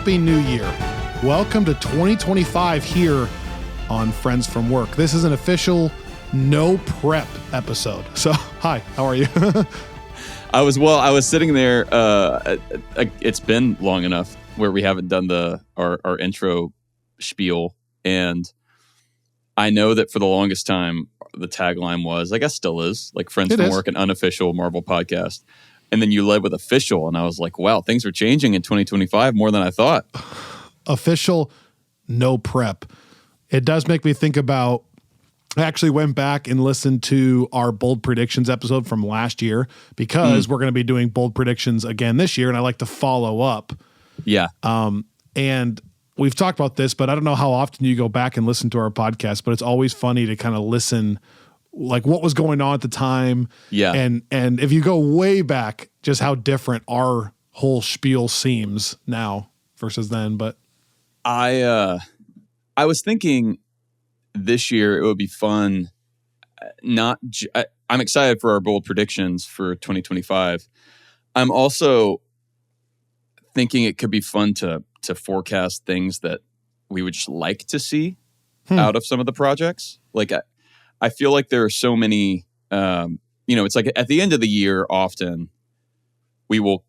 Happy New Year. Welcome to 2025 here on Friends from Work. This is an official no prep episode. So, hi, how are you? I was sitting there. It's been long enough where we haven't done our intro spiel. And I know that for the longest time, the tagline was, I guess still is, like Friends from Work, an unofficial Marvel podcast. And then you led with official. And I was like, wow, things are changing in 2025 more than I thought. Official, no prep. It does make me think about, I actually went back and listened to our bold predictions episode from last year because we're going to be doing bold predictions again this year. And I like to follow up. Yeah. And we've talked about this, but I don't know how often you go back and listen to our podcast, but it's always funny to kind of listen like what was going on at the time. Yeah. And if you go way back, just how different our whole spiel seems now versus then. But I was thinking this year it would be fun. I'm excited for our bold predictions for 2025. I'm also thinking it could be fun to forecast things that we would just like to see out of some of the projects. Like I feel like there are so many, it's like at the end of the year, often we will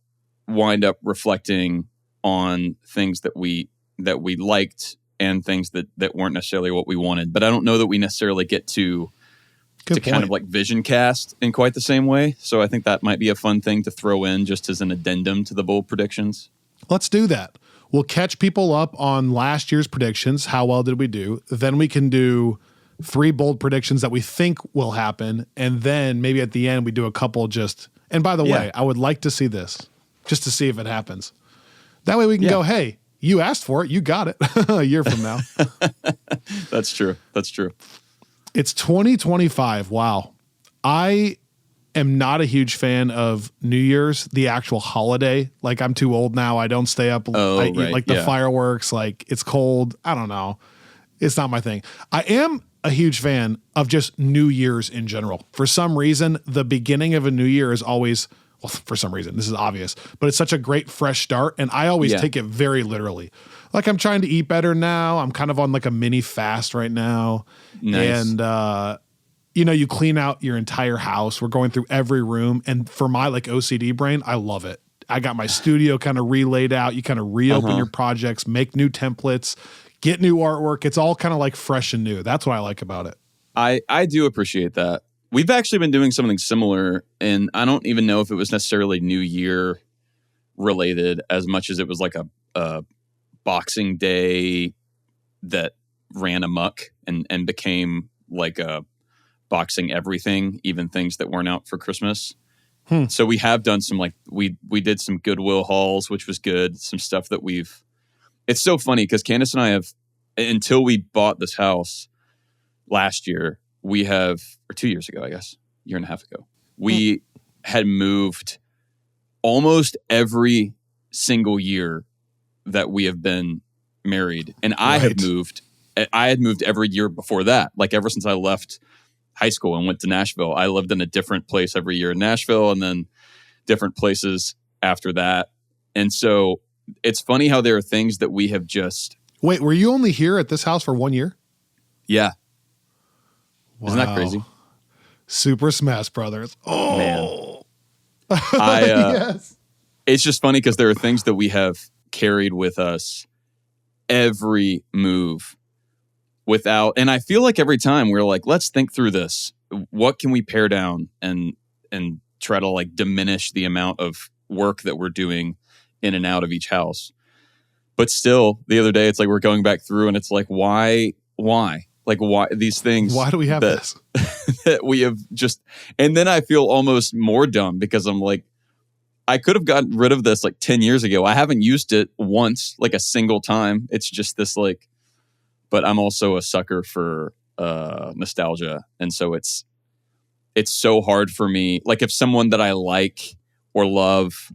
wind up reflecting on things that we liked and things that weren't necessarily what we wanted. But I don't know that we necessarily get to kind of like vision cast in quite the same way. So I think that might be a fun thing to throw in just as an addendum to the bold predictions. Let's do that. We'll catch people up on last year's predictions. How well did we do? Then we can do 3 bold predictions that we think will happen. And then maybe at the end, we do a couple and by the way, I would like to see this just to see if it happens. That way we can go, hey, you asked for it. You got it a year from now. That's true. It's 2025. Wow. I am not a huge fan of New Year's, the actual holiday. Like I'm too old now. I don't stay up. I eat like the fireworks. Like it's cold. I don't know. It's not my thing. I am a huge fan of just New Year's in general. For some reason, the beginning of a new year is always, well, for some reason, this is obvious, but it's such a great fresh start. And I always take it very literally. Like I'm trying to eat better now. I'm kind of on like a mini fast right now. Nice. And, you clean out your entire house. We're going through every room. And for my like OCD brain, I love it. I got my studio kind of relaid out. You kind of reopen your projects, make new templates, get new artwork. It's all kind of like fresh and new. That's what I like about it. I do appreciate that. We've actually been doing something similar, and I don't even know if it was necessarily New Year related as much as it was like a Boxing Day that ran amok and became like a boxing everything, even things that weren't out for Christmas. So we have done some like we did some Goodwill hauls, which was good. Some stuff that it's so funny because Candace and I have, until we bought this house last year, or 2 years ago, I guess, year and a half ago, we had moved almost every single year that we have been married. And I had moved every year before that. Like ever since I left high school and went to Nashville, I lived in a different place every year in Nashville and then different places after that. And so it's funny how there are things that we have just... Wait, were you only here at this house for 1 year? Yeah. Wow. Isn't that crazy? Super Smash Brothers. Oh, man. Yes. It's just funny because there are things that we have carried with us every move and I feel like every time we're like, let's think through this. What can we pare down and try to like diminish the amount of work that we're doing in and out of each house? But still, the other day, it's like we're going back through and it's like, why? Like, why these things? Why do we have this? That we have just... And then I feel almost more dumb because I'm like, I could have gotten rid of this like 10 years ago. I haven't used it once, like a single time. It's just this like... But I'm also a sucker for nostalgia. And so it's so hard for me. Like if someone that I like or love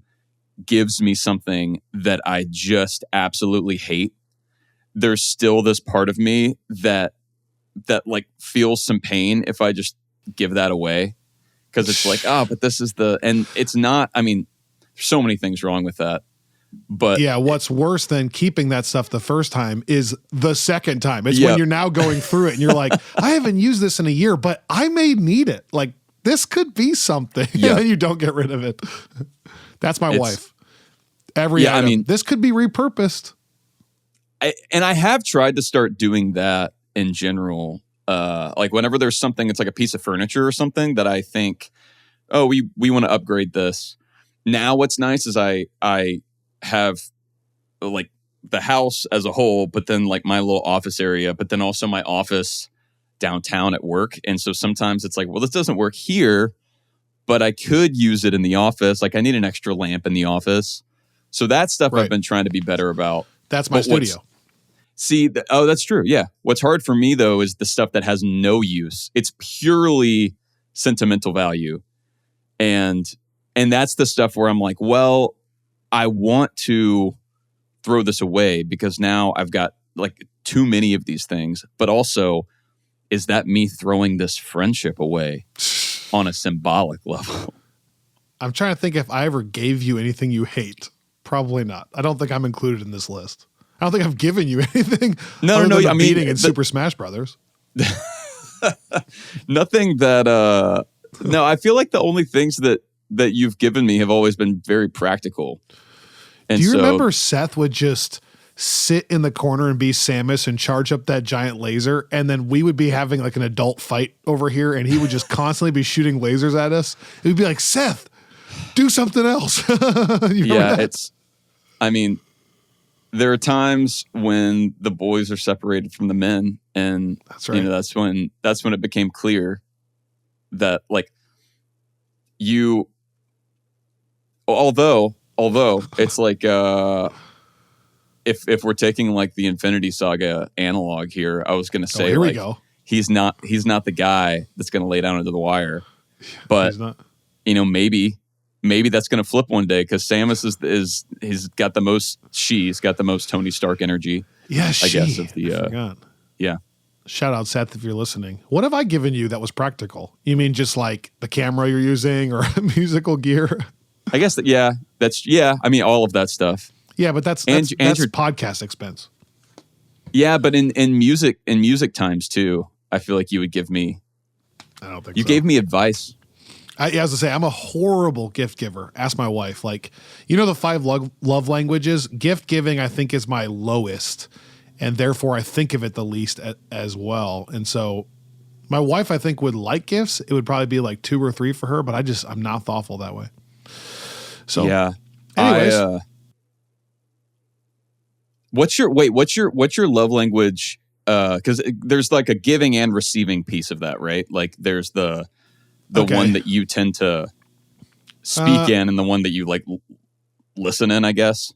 gives me something that I just absolutely hate, there's still this part of me that like feels some pain if I just give that away. Because it's like, but this is and it's not, I mean, there's so many things wrong with that. But yeah, what's worse than keeping that stuff the first time is the second time. It's when you're now going through it and you're like, I haven't used this in a year, but I may need it. Like, this could be something. And then you don't get rid of it. That's my wife. Every item. I mean, this could be repurposed. And I have tried to start doing that in general. Like whenever there's something, it's like a piece of furniture or something that I think, oh, we want to upgrade this. Now what's nice is I have like the house as a whole, but then like my little office area, but then also my office downtown at work. And so sometimes it's like, well, this doesn't work here, but I could use it in the office. Like I need an extra lamp in the office. So that stuff I've been trying to be better about. That's my studio. That's true. Yeah. What's hard for me though is the stuff that has no use. It's purely sentimental value. And that's the stuff where I'm like, well, I want to throw this away because now I've got like too many of these things. But also, is that me throwing this friendship away on a symbolic level? I'm trying to think if I ever gave you anything you hate. Probably not. I don't think I'm included in this list. I don't think I've given you anything. No. I mean, in Super Smash Brothers. Nothing that. No, I feel like the only things that you've given me have always been very practical. And do you remember Seth would just sit in the corner and be Samus and charge up that giant laser, and then we would be having like an adult fight over here, and he would just constantly be shooting lasers at us? It would be like, Seth, do something else. I mean, there are times when the boys are separated from the men, and that's right. That's when it became clear that like you, although it's like if we're taking like the Infinity Saga analog here, I was going to say here we go. He's not the guy that's going to lay down under the wire, but maybe that's going to flip one day because Samus he's got the most Tony Stark energy. Yeah, I guess of the yeah. Shout out Seth if you're listening. What have I given you that was practical? You mean just like the camera you're using or musical gear? I guess I mean all of that stuff. Yeah, but that's podcast expense. Yeah, but in music times too, I feel like you would give me. I don't think you gave me advice. As I say, I'm a horrible gift giver. Ask my wife. Like, the 5 love languages. Gift giving, I think, is my lowest, and therefore I think of it the least as well. And so, my wife, I think, would like gifts. It would probably be like 2 or 3 for her, but I'm not thoughtful that way. So yeah. Anyways, what's your love language? Because there's like a giving and receiving piece of that, right? Like there's the one that you tend to speak in, and the one that you like listen in, I guess.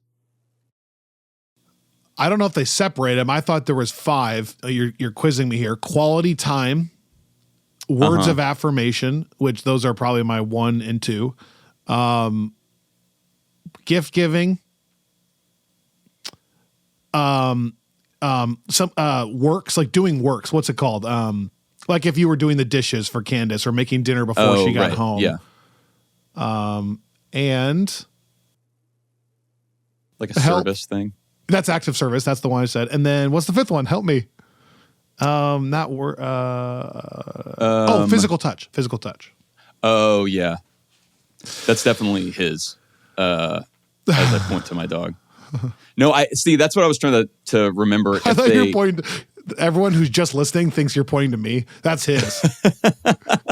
I don't know if they separate them. I thought there was 5. You're quizzing me here. Quality time, words of affirmation, which those are probably my 1 and 2. Gift giving, some works, like doing works. What's it called? Like if you were doing the dishes for Candace or making dinner before she got home. Yeah. And like a service thing. That's active service. That's the one I said. And then what's the 5th one? Help me. Physical touch. Physical touch. Oh yeah. That's definitely his, as I point to my dog. No, I see. That's what I was trying to remember. I thought you were pointing. Everyone who's just listening thinks you're pointing to me. That's his.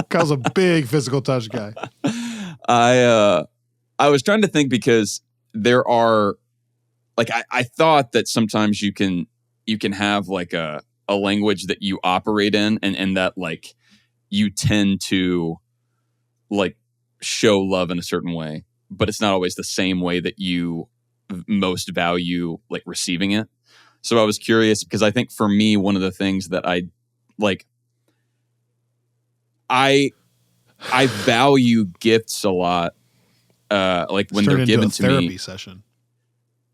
Kyle's a big physical touch guy. I was trying to think because there are, like, I thought that sometimes you can have like a language that you operate in, and that like you tend to like show love in a certain way, but it's not always the same way that you most value like receiving it. So I was curious because I think for me, one of the things that I like, I value gifts a lot. Like when they're given to me. Therapy session.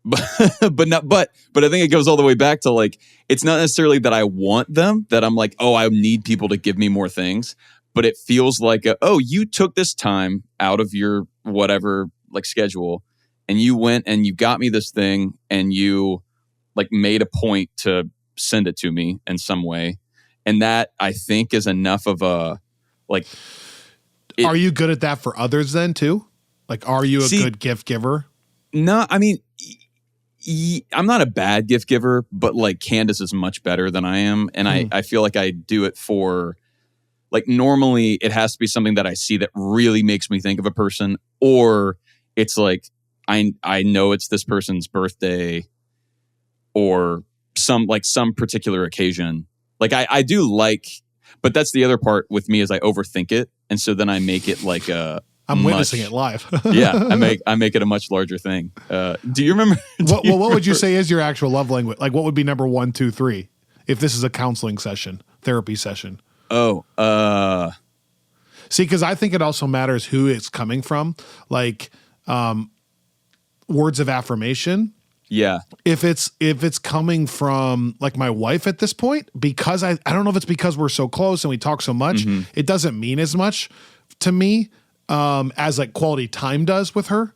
But I think it goes all the way back to like, it's not necessarily that I want them, that I'm like, oh, I need people to give me more things, but it feels like, you took this time out of your whatever like schedule and you went and you got me this thing and you like made a point to send it to me in some way. And that I think is enough of a like. Are you good at that for others then too? Like, are you a good gift giver? No, I mean, I'm not a bad gift giver, but like Candace is much better than I am. And I feel like I do it for like, normally it has to be something that I see that really makes me think of a person, or it's like, I know it's this person's birthday or some particular occasion. Like I do like, but that's the other part with me is I overthink it. And so then I make it like I'm witnessing it live. Yeah, I make it a much larger thing. Do you remember? What would you say is your actual love language? Like, what would be number 1, 2, 3 if this is a counseling session, therapy session? Oh, see, because I think it also matters who it's coming from. Like, words of affirmation. Yeah. If it's coming from like my wife at this point, because I don't know if it's because we're so close and we talk so much, it doesn't mean as much to me. As like quality time does with her,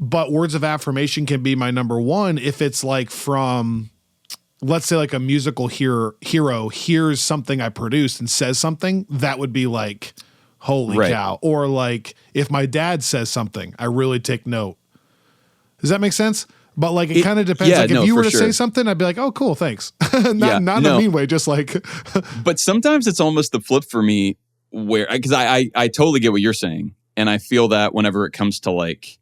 but words of affirmation can be my number 1 if it's like from, let's say like a musical hero hears something I produced and says something, that would be like, holy cow. Or like if my dad says something, I really take note. Does that make sense? But like it kind of depends. Yeah, like if you were to say something, I'd be like, oh, cool, thanks. not in a mean way, just like. But sometimes it's almost the flip for me, where because I totally get what you're saying. And I feel that whenever it comes to like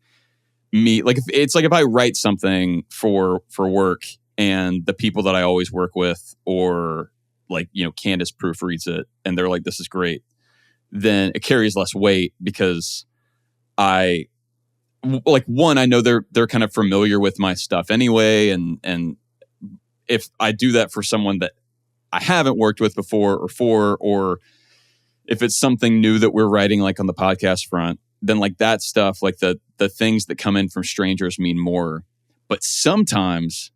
me, like if I write something for work and the people that I always work with, or like, you know, Candace proofreads it and they're like, this is great, then it carries less weight because I know they're kind of familiar with my stuff anyway. And if I do that for someone that I haven't worked with before or if it's something new that we're writing, like on the podcast front, then like that stuff, like the things that come in from strangers mean more. But sometimes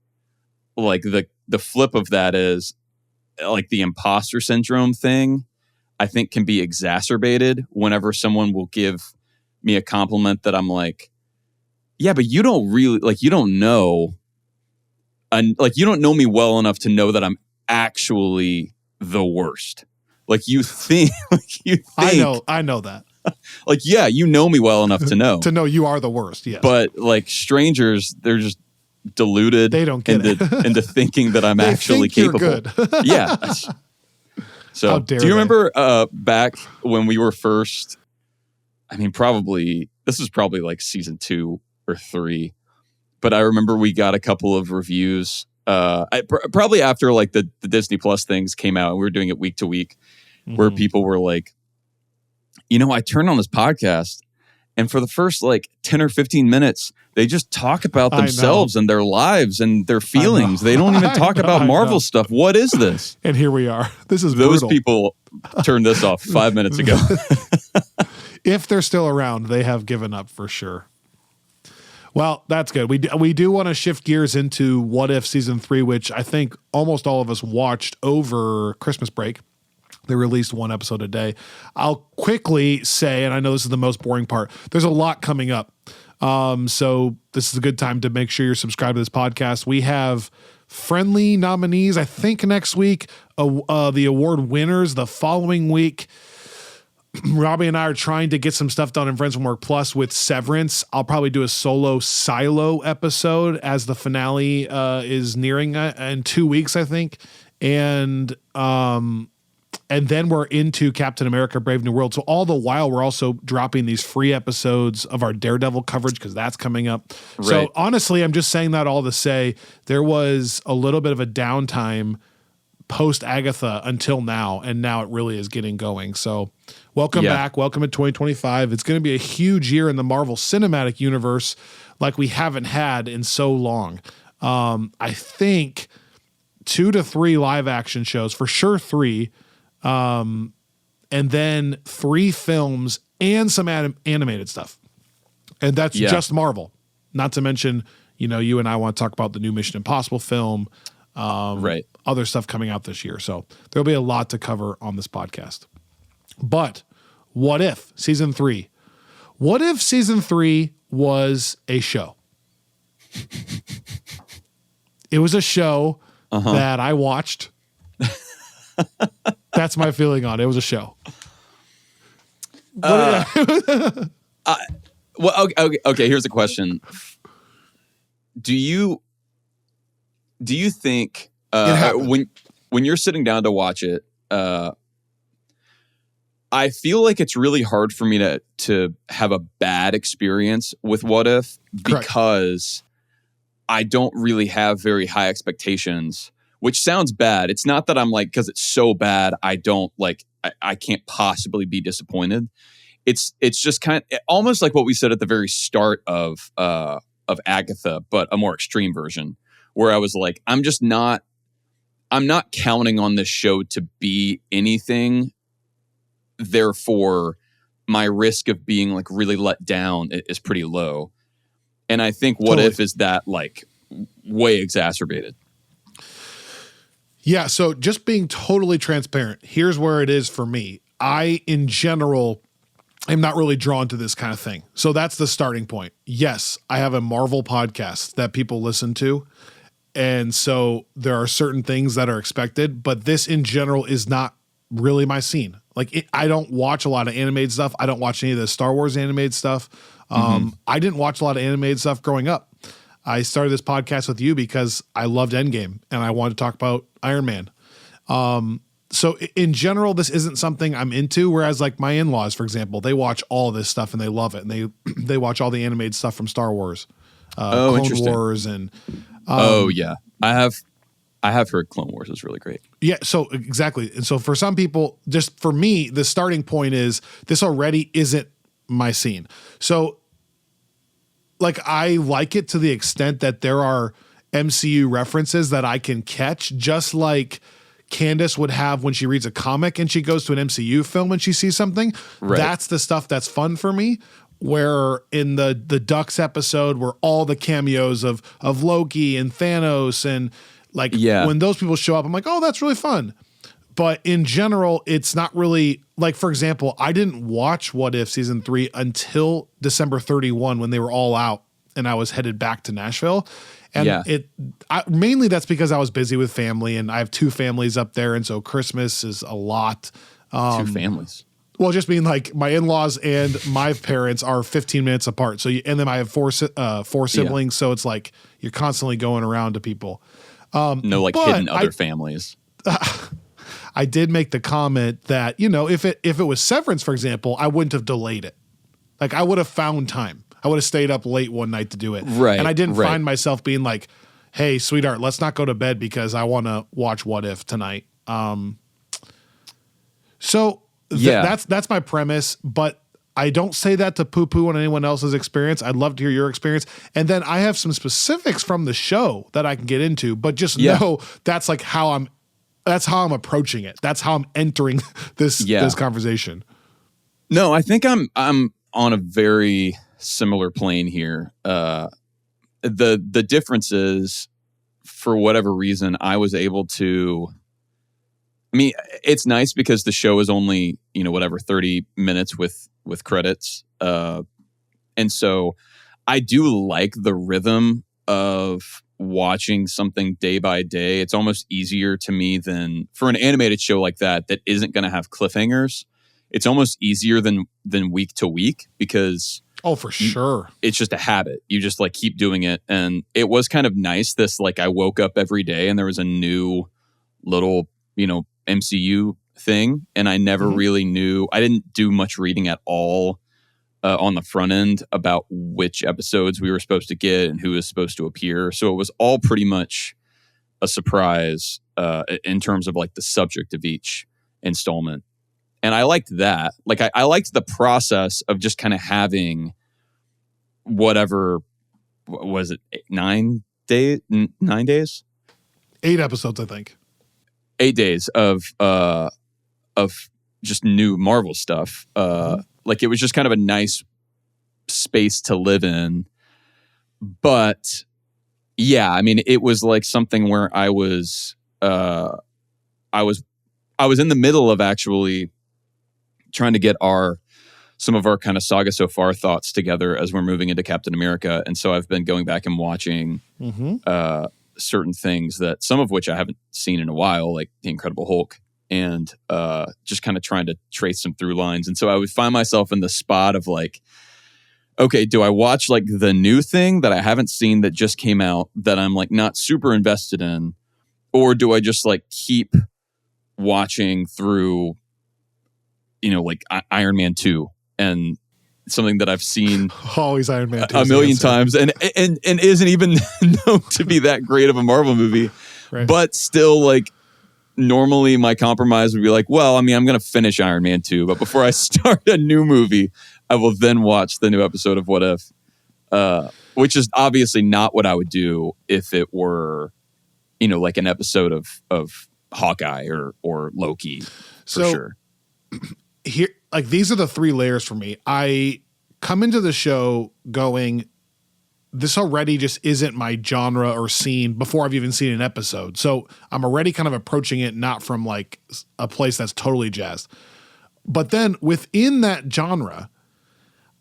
like the flip of that is like the imposter syndrome thing, I think can be exacerbated whenever someone will give me a compliment that I'm like, yeah, but you don't really like, you don't know. And like, you don't know me well enough to know that I'm actually the worst. Like you think, I know that. Like, yeah, you know me well enough to know. To know you are the worst, yes. But like strangers, they're just deluded. They don't get into thinking that I'm actually capable. You're good. Yeah. So do you remember back when we were first, I mean, this was probably like season 2 or 3, but I remember we got a couple of reviews probably after like the Disney Plus things came out and we were doing it week to week, where people were like, you know, I turned on this podcast and for the first like 10 or 15 minutes, they just talk about themselves and their lives and their feelings. They don't even talk about Marvel stuff. What is this? And here we are. This is Those brutal. People turned this off 5 minutes ago. If they're still around, they have given up for sure. Well, that's good. We do want to shift gears into What If Season 3, which I think almost all of us watched over Christmas break. They released 1 episode a day. I'll quickly say, and I know this is the most boring part, there's a lot coming up. So this is a good time to make sure you're subscribed to this podcast. We have friendly nominees, I think, next week. The award winners the following week. Robbie and I are trying to get some stuff done in Friends from Work Plus with Severance. I'll probably do a solo Silo episode as the finale is nearing in 2 weeks, I think. And then we're into Captain America Brave New World. So all the while, we're also dropping these free episodes of our Daredevil coverage because that's coming up. Right. So honestly, I'm just saying that all to say there was a little bit of a downtime post Agatha until now, and now it really is getting going. So welcome back. Welcome to 2025. It's going to be a huge year in the Marvel Cinematic Universe like we haven't had in so long. I think 2 to 3 live action shows, for sure 3, and then 3 films and some animated stuff. And that's just Marvel. Not to mention, you know, you and I want to talk about the new Mission Impossible film, other stuff coming out this year. So there'll be a lot to cover on this podcast. But what if Season 3? What if Season 3 was a show? It was a show that I watched. That's my feeling on it. It was a show. Well, okay. Here's a question. Do you think when you're sitting down to watch it, I feel like it's really hard for me to have a bad experience with What If because I don't really have very high expectations, which sounds bad. It's not that I'm like, because it's so bad, I don't like, I can't possibly be disappointed. It's just kind of almost like what we said at the very start of Agatha, but a more extreme version, where I was like, I'm not counting on this show to be anything. Therefore, my risk of being like really let down is pretty low. And I think What If is that like way exacerbated. Yeah. So just being totally transparent, here's where it is for me. I, in general, am not really drawn to this kind of thing. So that's the starting point. Yes, I have a Marvel podcast that people listen to. And so there are certain things that are expected, but this in general is not really my scene. Like I don't watch a lot of animated stuff. I don't watch any of the Star Wars animated stuff. I didn't watch a lot of animated stuff growing up. I started this podcast with you because I loved Endgame and I wanted to talk about Iron Man. So in general, this isn't something I'm into. Whereas like my in-laws, for example, they watch all of this stuff and they love it. And they watch all the animated stuff from Star Wars, Clone Wars, and yeah, I have heard Clone Wars is really great. Yeah, so exactly. And so for some people, just for me, the starting point is this already isn't my scene. So like I like it to the extent that there are MCU references that I can catch, just like Candace would have when she reads a comic and she goes to an MCU film and she sees something. Right. That's the stuff that's fun for me. Where in the Ducks episode where all the cameos of Loki and Thanos and like when those people show up, I'm like, oh, that's really fun. But in general, it's not really like, for example, I didn't watch What If season 3 until December 31 when they were all out and I was headed back to Nashville. And mainly that's because I was busy with family and I have 2 families up there. And so Christmas is a lot. 2 families. Well, just being like my in-laws and my parents are 15 minutes apart. So, and then I have 4 siblings. So it's like you're constantly going around to people. No, like hidden other families. I did make the comment that, you know, if it was Severance, for example, I wouldn't have delayed it. Like I would have found time. I would have stayed up late one night to do it. Right. And I didn't find myself being like, hey, sweetheart, let's not go to bed because I want to watch What If tonight. That's my premise, but I don't say that to poo-poo on anyone else's experience. I'd love to hear your experience. And then I have some specifics from the show that I can get into, but just know that's like how I'm approaching it. That's how I'm entering this conversation. No, I think I'm on a very similar plane here. The difference is, for whatever reason, I was able to. I mean, it's nice because the show is only 30 minutes with credits, and so I do like the rhythm of watching something day by day. It's almost easier to me than for an animated show like that isn't going to have cliffhangers. It's almost easier than week to week because sure, it's just a habit. You just like keep doing it, and it was kind of nice. This like I woke up every day and there was a new little MCU thing, and I never really knew. I didn't do much reading at all on the front end about which episodes we were supposed to get and who was supposed to appear. So it was all pretty much a surprise in terms of like the subject of each installment. And I liked that. Like I liked the process of just kind of having whatever, was it 9 days? 9 days? 8 episodes, I think. 8 days of just new Marvel stuff. Like it was just kind of a nice space to live in. But yeah, I mean, it was like something where I was in the middle of actually trying to get our some of our kind of Saga so far thoughts together as we're moving into Captain America. And so I've been going back and watching certain things that some of which I haven't seen in a while, like The Incredible Hulk, and just kind of trying to trace some through lines. And so I would find myself in the spot of like, okay, do I watch like the new thing that I haven't seen that just came out that I'm like not super invested in? Or do I just like keep watching through, like Iron Man 2 and something that I've seen always Iron Man 2 a million times and isn't even known to be that great of a Marvel movie, right. But still like normally my compromise would be like, well, I mean, I'm going to finish Iron Man 2, but before I start a new movie, I will then watch the new episode of What If, which is obviously not what I would do if it were, like an episode of Hawkeye or Loki, for sure. Here, like these are the three layers for me. I come into the show going, this already just isn't my genre or scene before I've even seen an episode. So I'm already kind of approaching it not from like a place that's totally jazzed. But then within that genre,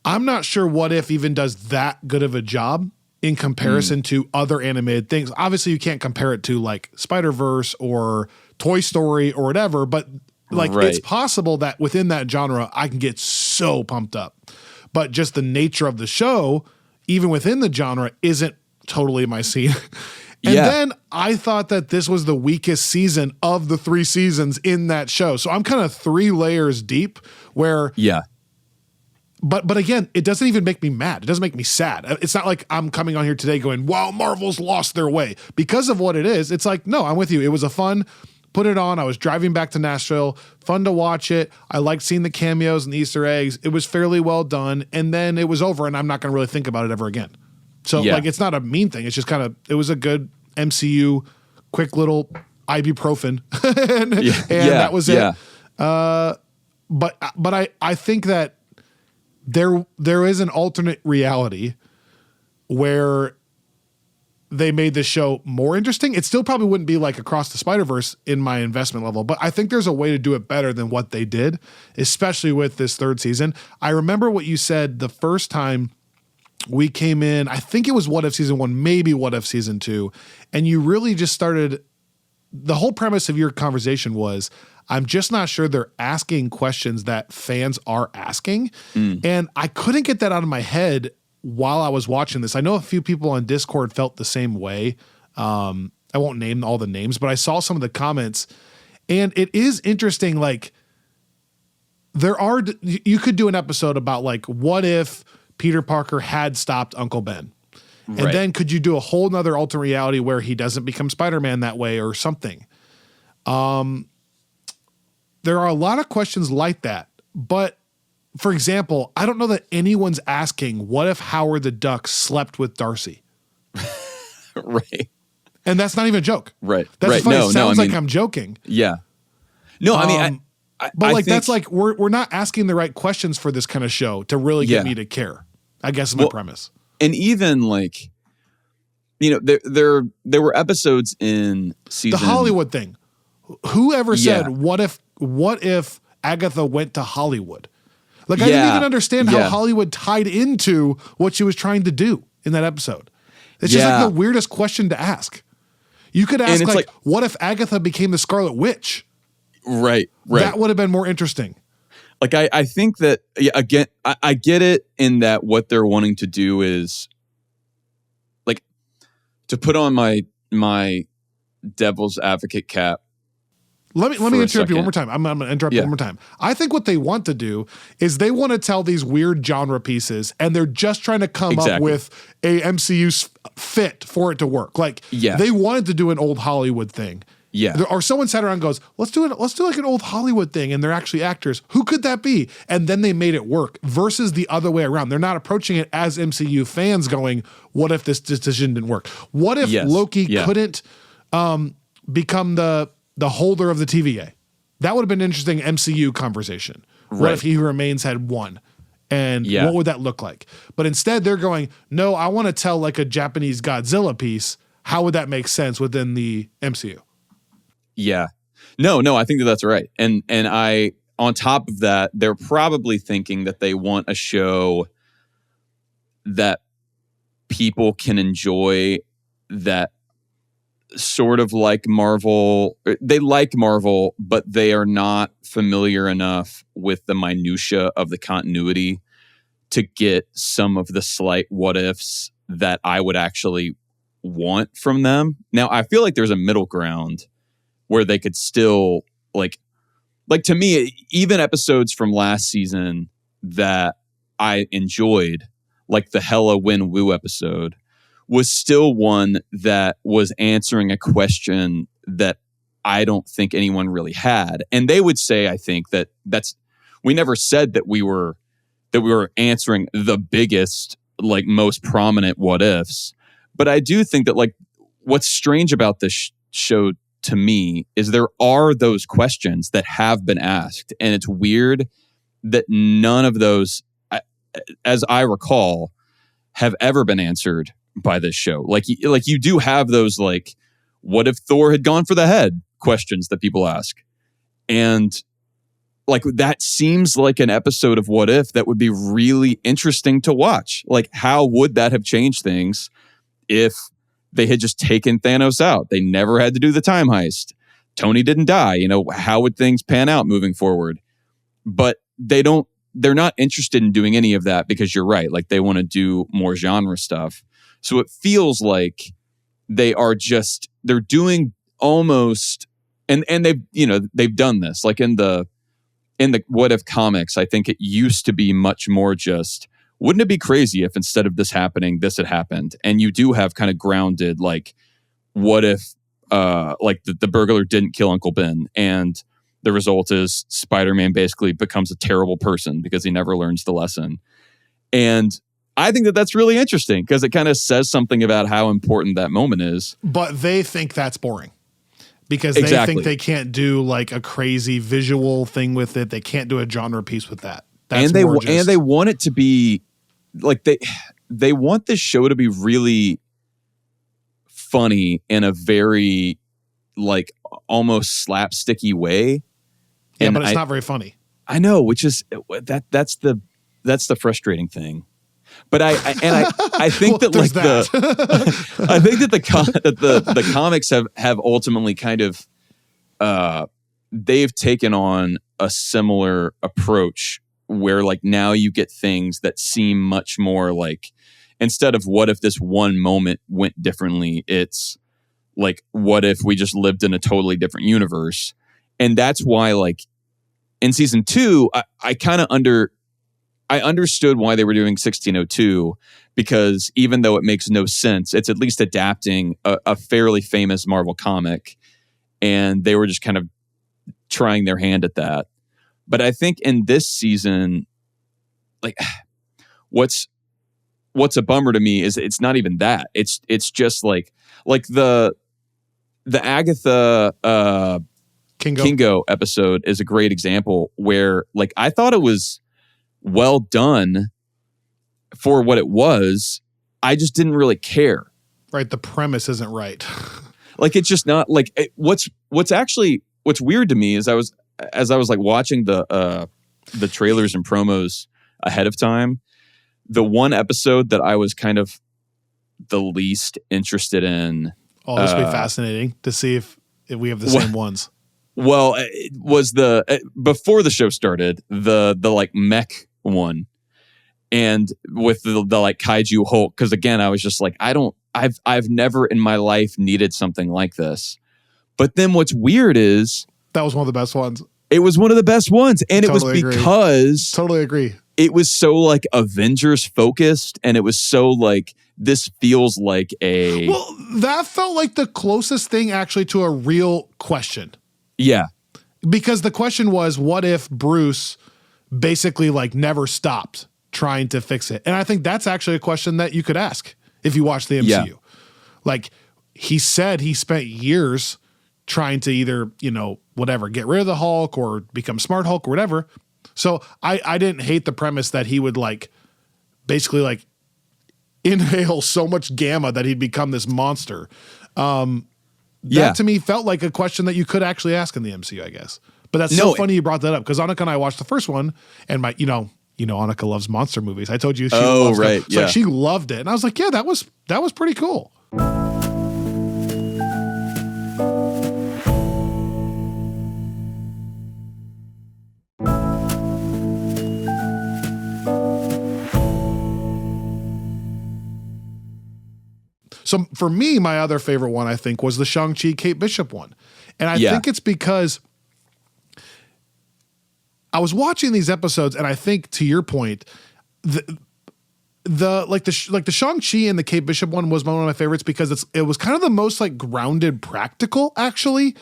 I'm not sure What If even does that good of a job in comparison to other animated things. Obviously, you can't compare it to like Spider-Verse or Toy Story or whatever, but like it's possible that within that genre, I can get so pumped up. But just the nature of the show, even within the genre, isn't totally my scene. And then I thought that this was the weakest season of the 3 seasons in that show. So I'm kind of 3 layers deep where But again, it doesn't even make me mad. It doesn't make me sad. It's not like I'm coming on here today going, wow, Marvel's lost their way. Because of what it is, it's like, no, I'm with you. It was a fun, put it on. I was driving back to Nashville, fun to watch it. I liked seeing the cameos and the Easter eggs. It was fairly well done. And then it was over and I'm not going to really think about it ever again. So like, it's not a mean thing. It's just kind of, it was a good MCU, quick little ibuprofen. and that was it. But I think that there is an alternate reality where they made the show more interesting. It still probably wouldn't be like Across the Spider-Verse in my investment level, but I think there's a way to do it better than what they did, especially with this 3rd season. I remember what you said the first time we came in, I think it was What If season 1, maybe What If season 2. And you really just started, the whole premise of your conversation was, I'm just not sure they're asking questions that fans are asking. And I couldn't get that out of my head while I was watching this. I know a few people on Discord felt the same way. I won't name all the names, but I saw some of the comments and it is interesting. Like you could do an episode about like, what if Peter Parker had stopped Uncle Ben? And then could you do a whole nother alternate reality where he doesn't become Spider-Man that way or something? There are a lot of questions like that, but for example, I don't know that anyone's asking, what if Howard the Duck slept with Darcy? Right. And that's not even a joke. Right. That's funny. It sounds like I'm joking. Yeah. No, I mean, but like, that's like, we're not asking the right questions for this kind of show to really get me to care, I guess is my premise. And even like, there were episodes in season. The Hollywood thing. Whoever said, what if Agatha went to Hollywood? Like, I didn't even understand how Hollywood tied into what she was trying to do in that episode. It's just like the weirdest question to ask. You could ask like, what if Agatha became the Scarlet Witch? Right. That would have been more interesting. Like, I think that, again, I get it in that what they're wanting to do is like to put on my devil's advocate cap. Let me interrupt you one more time. I'm going to interrupt you one more time. I think what they want to do is they want to tell these weird genre pieces, and they're just trying to come up with a MCU fit for it to work. Like, they wanted to do an old Hollywood thing. Or someone sat around and goes, let's do like an old Hollywood thing, and they're actually actors. Who could that be? And then they made it work versus the other way around. They're not approaching it as MCU fans going, what if this decision didn't work? What if Loki couldn't become the holder of the TVA? That would have been an interesting MCU conversation. What if He Who Remains had won? And what would that look like? But instead they're going, no, I want to tell like a Japanese Godzilla piece. How would that make sense within the MCU? Yeah. No, I think that's right. And I on top of that, they're probably thinking that they want a show that people can enjoy, that sort of like Marvel. They like Marvel, but they are not familiar enough with the minutia of the continuity to get some of the slight what ifs that I would actually want from them. Now, I feel like there's a middle ground where they could still like to me, even episodes from last season that I enjoyed, like the Hella Win Woo episode, was still one that was answering a question that I don't think anyone really had. And they would say, I think we never said that we were answering the biggest, like most prominent what ifs. But I do think that like what's strange about this show to me is there are those questions that have been asked. And it's weird that none of those, as I recall, have ever been answered by this show. Like you do have those like, what if Thor had gone for the head questions that people ask. And like that seems like an episode of What If that would be really interesting to watch. Like how would that have changed things if they had just taken Thanos out? They never had to do the time heist. Tony didn't die. You know, how would things pan out moving forward? But they're not interested in doing any of that because you're right. Like they want to do more genre stuff. So it feels like they're doing almost, and they've done this like in the What If comics. I think it used to be much more just, wouldn't it be crazy if instead of this happening, this had happened? And you do have kind of grounded, like, what if, like the burglar didn't kill Uncle Ben, and the result is Spider-Man basically becomes a terrible person because he never learns the lesson. And I think that that's really interesting because it kind of says something about how important that moment is. But they think that's boring because they think they can't do like a crazy visual thing with it. They can't do a genre piece with that. And they want it to be like they want this show to be really funny in a very like almost slapsticky way. Yeah, but it's not very funny. I know, which is that's the frustrating thing. But I think that like I think that the comics have ultimately kind of they've taken on a similar approach where like now you get things that seem much more like, instead of what if this one moment went differently, it's like what if we just lived in a totally different universe. And that's why like in season 2 I understood why they were doing 1602, because even though it makes no sense, it's at least adapting a fairly famous Marvel comic, and they were just kind of trying their hand at that. But I think in this season, like what's a bummer to me is it's not even that. It's just like the Agatha Kingo episode is a great example where like I thought it was well done for what it was. I just didn't really care. Right, the premise isn't right. Like it's just not like what's weird to me is as I was like watching the trailers and promos ahead of time, the one episode that I was kind of the least interested in. Oh, this will be fascinating to see if we have the same ones. Well, it was before the show started, the like mech one, and with the like kaiju Hulk. Because again, I was just like, I've never in my life needed something like this. But then what's weird is that was one of the best ones. It was one of the best ones, and it was because totally agree. It was so like Avengers focused, and it was so like this feels like a. Well, that felt like the closest thing actually to a real question. Yeah. Because the question was, what if Bruce basically like never stopped trying to fix it? And I think that's actually a question that you could ask if you watch the MCU. Yeah. Like he said he spent years trying to either, whatever, get rid of the Hulk or become Smart Hulk or whatever. So I didn't hate the premise that he would like basically like inhale so much gamma that he'd become this monster. That to me felt like a question that you could actually ask in the MCU, I guess. But that's so funny you brought that up because Annika and I watched the first one, and Annika loves monster movies. I told you she loves right. So like, she loved it. And I was like, yeah, that was pretty cool. So for me, my other favorite one, I think, was the Shang-Chi Kate Bishop one. And I think it's because I was watching these episodes, and I think, to your point, the Shang-Chi and the Kate Bishop one was one of my favorites because it was kind of the most like grounded practical, actually.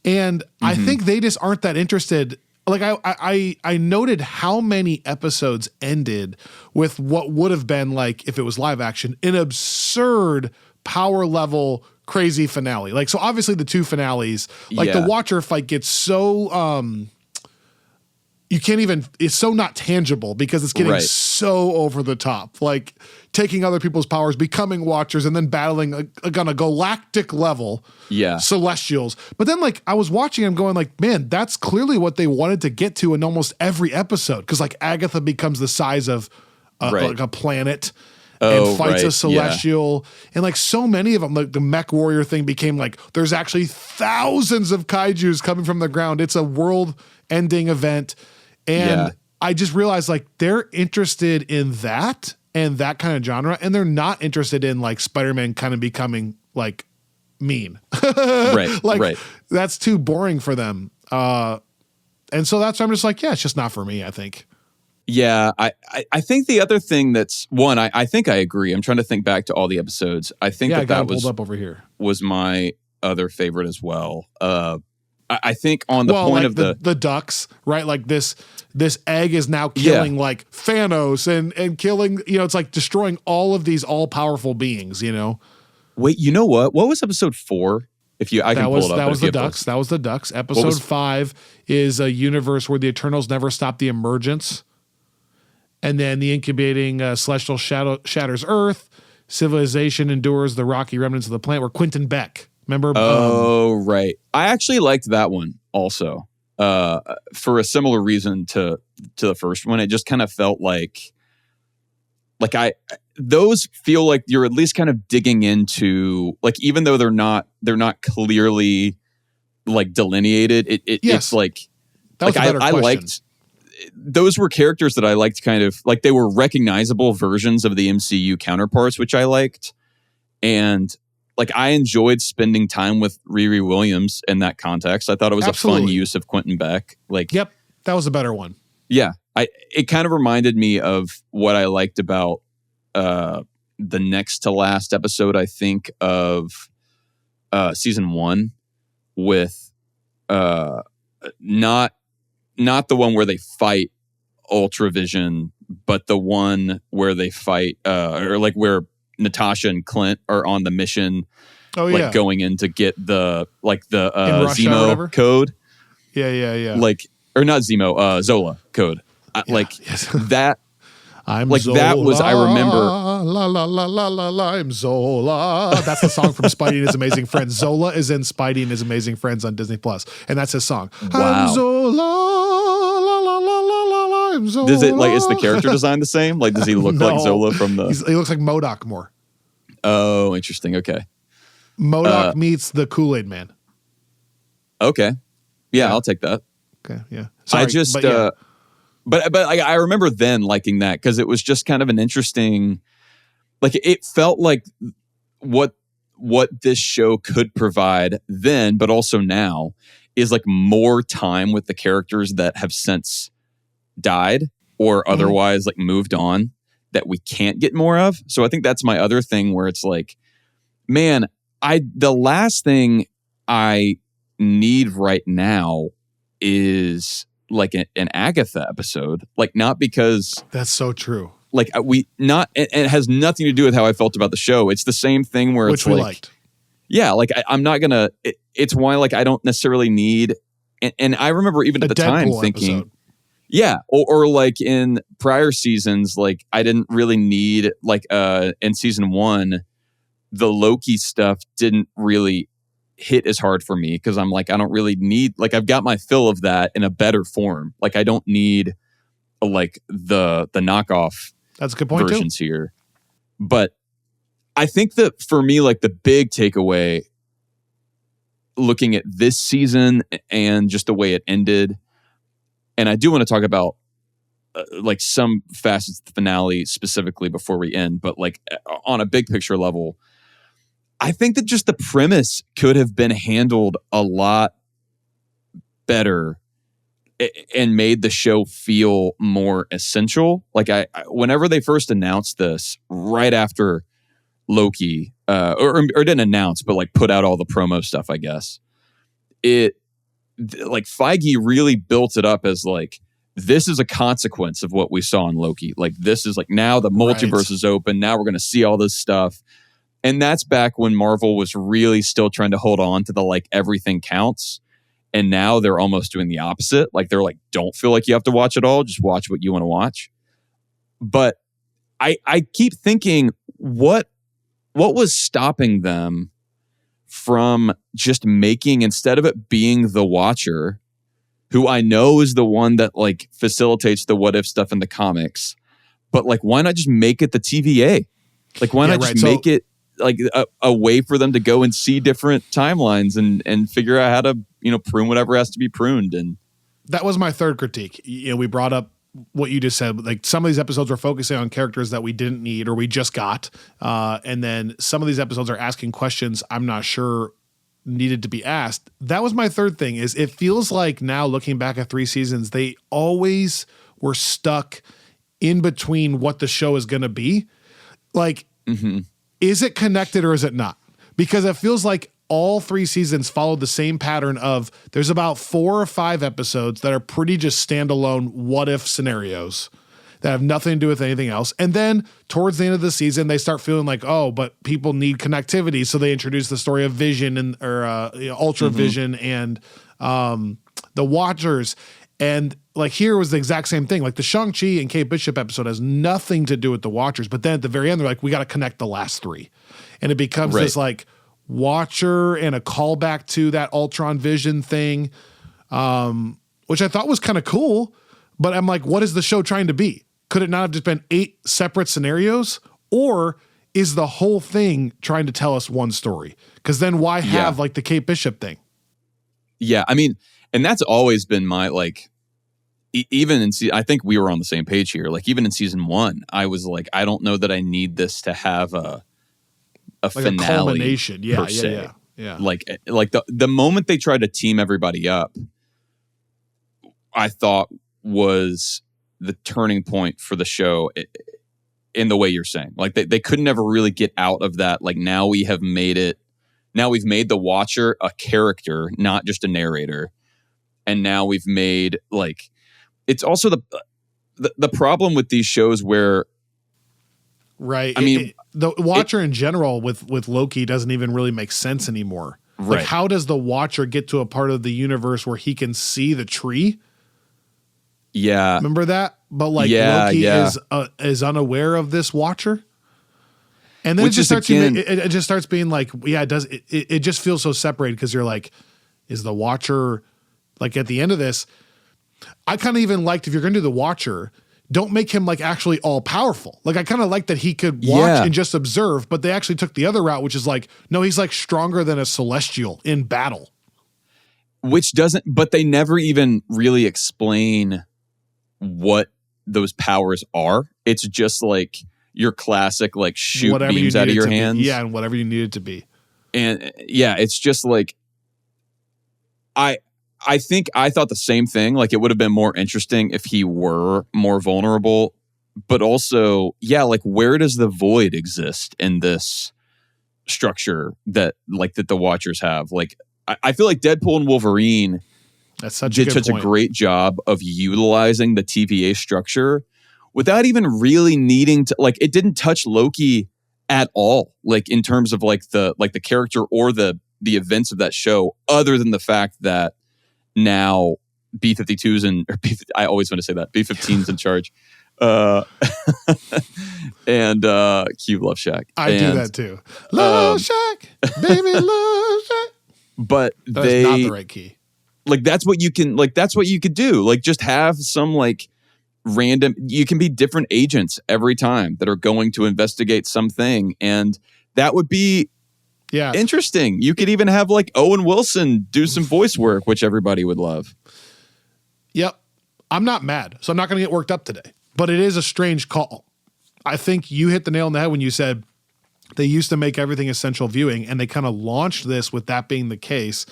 And I think they just aren't that interested. Like I noted how many episodes ended with what would have been like, if it was live action, an absurd power level crazy finale. Like, so obviously the two finales, like the Watcher fight gets so you can't even, it's so not tangible because it's getting so over the top, like taking other people's powers, becoming Watchers, and then battling on a galactic level Celestials. But then like I was watching them going like, man, that's clearly what they wanted to get to in almost every episode. Because like Agatha becomes the size of like a planet and fights a Celestial. And like so many of them, like the Mech Warrior thing became like, there's actually thousands of kaijus coming from the ground. It's a world ending event. And I just realized like they're interested in that and that kind of genre, and they're not interested in like Spider-Man kind of becoming like mean. That's too boring for them. And so that's why I'm just like, yeah, it's just not for me, I think. Yeah, I think the other thing that's one, I think I agree. I'm trying to think back to all the episodes. I think that was pulled up over here. Was my other favorite as well. I think on the point like of the ducks, right? Like this egg is now killing like Thanos and killing, it's like destroying all of these all powerful beings, Wait, you know what? What was episode 4? That was the ducks. That was the ducks. Episode 5 is a universe where the Eternals never stop the emergence. And then the incubating celestial shatters Earth. Civilization endures the rocky remnants of the planet. Where Quentin Beck. Remember? Right. I actually liked that one also for a similar reason to the first one. It just kind of felt like those feel like you're at least kind of digging into, like, even though they're not clearly like delineated. It's like that was a better question. I liked. Those were characters that I liked, kind of like they were recognizable versions of the MCU counterparts, which I liked. And like, I enjoyed spending time with Riri Williams in that context. I thought it was a fun use of Quentin Beck. Like, yep, that was a better one. Yeah. It kind of reminded me of what I liked about the next to last episode, I think, of season 1 with not the one where they fight Ultravision, but the one where they fight or like where Natasha and Clint are on the mission, going in to get the Zemo code. Yeah. Like, or not Zemo, Zola code. That. I'm like Zola, that was, I remember. La la la la la la. I'm Zola. That's the song from Spidey and His Amazing Friends. Zola is in Spidey and His Amazing Friends on Disney Plus, and that's his song. Wow. I'm Zola. La la la la la la. I'm Zola. Does it is the character design the same? Like, does he look like Zola from the? He looks like MODOK more. Oh, interesting. Okay. MODOK meets the Kool-Aid Man. Okay. Yeah, I'll take that. Okay. Yeah. Sorry, But I remember then liking that because it was just kind of an interesting, like, it felt like what this show could provide then, but also now, is like more time with the characters that have since died or otherwise like moved on that we can't get more of. So I think that's my other thing where it's like, man, the last thing I need right now is like an Agatha episode, like, not because that's so true. Like, it has nothing to do with how I felt about the show. It's the same thing where which it's we like, liked. Yeah, like I'm not gonna. It's why like I don't necessarily need. And I remember even at the time thinking, episode. Yeah, or like in prior seasons, like I didn't really need like in season 1, the Loki stuff didn't really hit as hard for me because I'm like, I don't really need, like, I've got my fill of that in a better form. Like, I don't need like the knockoff that's a good point versions too. Here. But I think that for me, like the big takeaway looking at this season and just the way it ended, and I do want to talk about like some facets of the finale specifically before we end, but like on a big picture level, I think that just the premise could have been handled a lot better and made the show feel more essential. Like I whenever they first announced this, right after Loki, or didn't announce, but like put out all the promo stuff, I guess, like Feige really built it up as like, this is a consequence of what we saw in Loki. Like, this is like, now the multiverse is open. Now we're going to see all this stuff. And that's back when Marvel was really still trying to hold on to the like everything counts. And now they're almost doing the opposite. Like, they're like, don't feel like you have to watch it all. Just watch what you want to watch. But I keep thinking, what was stopping them from just making, instead of it being the Watcher, who I know is the one that like facilitates the what if stuff in the comics, but like, why not just make it the TVA? Like, why not just make it like a way for them to go and see different timelines and figure out how to, you know, prune whatever has to be pruned. And that was my third critique. You know, we brought up what you just said. Like, some of these episodes were focusing on characters that we didn't need or we just got. And then some of these episodes are asking questions I'm not sure needed to be asked. That was my third thing. Is it feels like now, looking back at 3 seasons, they always were stuck in between what the show is going to be. Like, is it connected or is it not? Because it feels like all 3 seasons followed the same pattern of, there's about 4 or 5 episodes that are pretty just standalone what if scenarios that have nothing to do with anything else. And then towards the end of the season, they start feeling like, oh, but people need connectivity. So they introduce the story of Vision and Ultra Vision and the Watchers. And like, here was the exact same thing. Like, the Shang-Chi and Kate Bishop episode has nothing to do with the Watchers. But then at the very end, they're like, we got to connect the last 3. And it becomes this like Watcher and a callback to that Ultron Vision thing, which I thought was kind of cool. But I'm like, what is the show trying to be? Could it not have just been 8 separate scenarios? Or is the whole thing trying to tell us one story? Because then why have like the Kate Bishop thing? Yeah, I mean, and that's always been my, like, even in, I think we were on the same page here. Like, even in season 1, I was like, I don't know that I need this to have a like finale, a culmination. Yeah. Like the moment they tried to team everybody up, I thought was the turning point for the show in the way you're saying. Like, they could never really get out of that. Like, now we have made it. Now we've made the Watcher a character, not just a narrator. And now we've made, like, it's also the problem with these shows where, right. I mean, the Watcher in general with Loki doesn't even really make sense anymore. Right. Like, how does the Watcher get to a part of the universe where he can see the tree? Yeah. Remember that? But like, Loki is unaware of this Watcher. And then it just starts being like, it just feels so separated, because you're like, is the Watcher, like, at the end of this, I kind of even liked, if you're going to do the Watcher, don't make him like actually all powerful. Like, I kind of like that he could watch and just observe, but they actually took the other route, which is like, no, he's like stronger than a Celestial in battle. Which doesn't, but they never even really explain what those powers are. It's just like your classic, like, shoot whatever beams out of your hands. Yeah, and whatever you need it to be. And yeah, it's just like, I think I thought the same thing. Like, it would have been more interesting if he were more vulnerable, but also, like, where does the void exist in this structure that the Watchers have? Like, I feel like Deadpool and Wolverine did such a great job of utilizing the TVA structure without even really needing to, like, it didn't touch Loki at all, like, in terms of like the character or the events of that show, other than the fact that now B-52s I always want to say that B-15's in charge, and I Cube Love Shack. Do that too. Love Shack, baby, Love Shack. but that's not the right key. Like that's what you could do. Like just have some like random, you can be different agents every time that are going to investigate something, and that would be interesting. You could even have like Owen Wilson do some voice work, which everybody would love. Yep. I'm not mad, so I'm not going to get worked up today, but it is a strange call. I think you hit the nail on the head when you said they used to make everything essential viewing, and they kind of launched this with that being the case.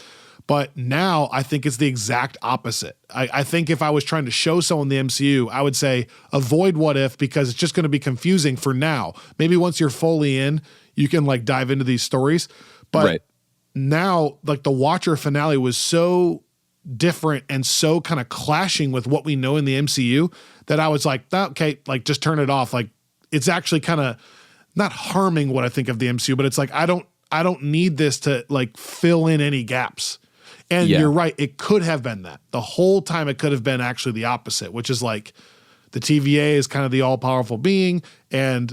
But now I think it's the exact opposite. I think if I was trying to show someone the MCU, I would say avoid What If, because it's just going to be confusing for now. Maybe once you're fully in, you can like dive into these stories. But now, like the Watcher finale was so different and so kind of clashing with what we know in the MCU that I was like, okay, like just turn it off. Like it's actually kind of not harming what I think of the MCU, but it's like I don't need this to like fill in any gaps. And you're right, it could have been that. The whole time it could have been actually the opposite, which is like the TVA is kind of the all-powerful being, and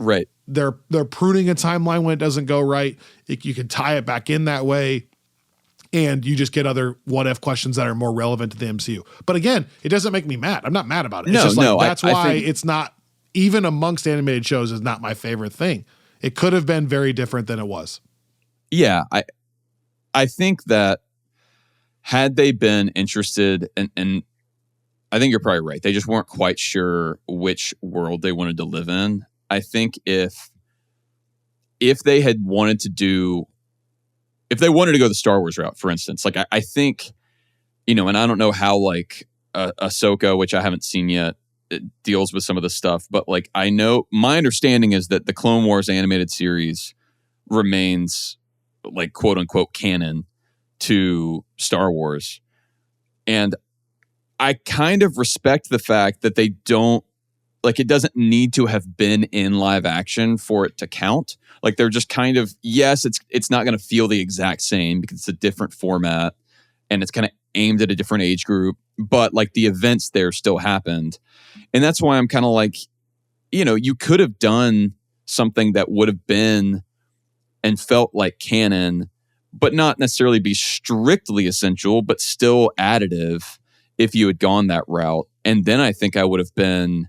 they're pruning a timeline when it doesn't go right. You can tie it back in that way, and you just get other what-if questions that are more relevant to the MCU. But again, it doesn't make me mad. I'm not mad about it. It's just like, that's why it's not, even amongst animated shows, is not my favorite thing. It could have been very different than it was. Yeah, I think that had they been interested, and I think you're probably right, they just weren't quite sure which world they wanted to live in. I think if they had wanted to do, if they wanted to go the Star Wars route, for instance, like I think, and I don't know how like Ahsoka, which I haven't seen yet, it deals with some of the stuff, but like I know, my understanding is that the Clone Wars animated series remains like quote unquote canon to Star Wars. And I kind of respect the fact that they don't, like, it doesn't need to have been in live action for it to count. Like they're just kind of, yes, it's not going to feel the exact same because it's a different format and it's kind of aimed at a different age group, but like the events there still happened. And that's why I'm kind of like, you could have done something that would have been and felt like canon, but not necessarily be strictly essential, but still additive if you had gone that route. And then I think I would have been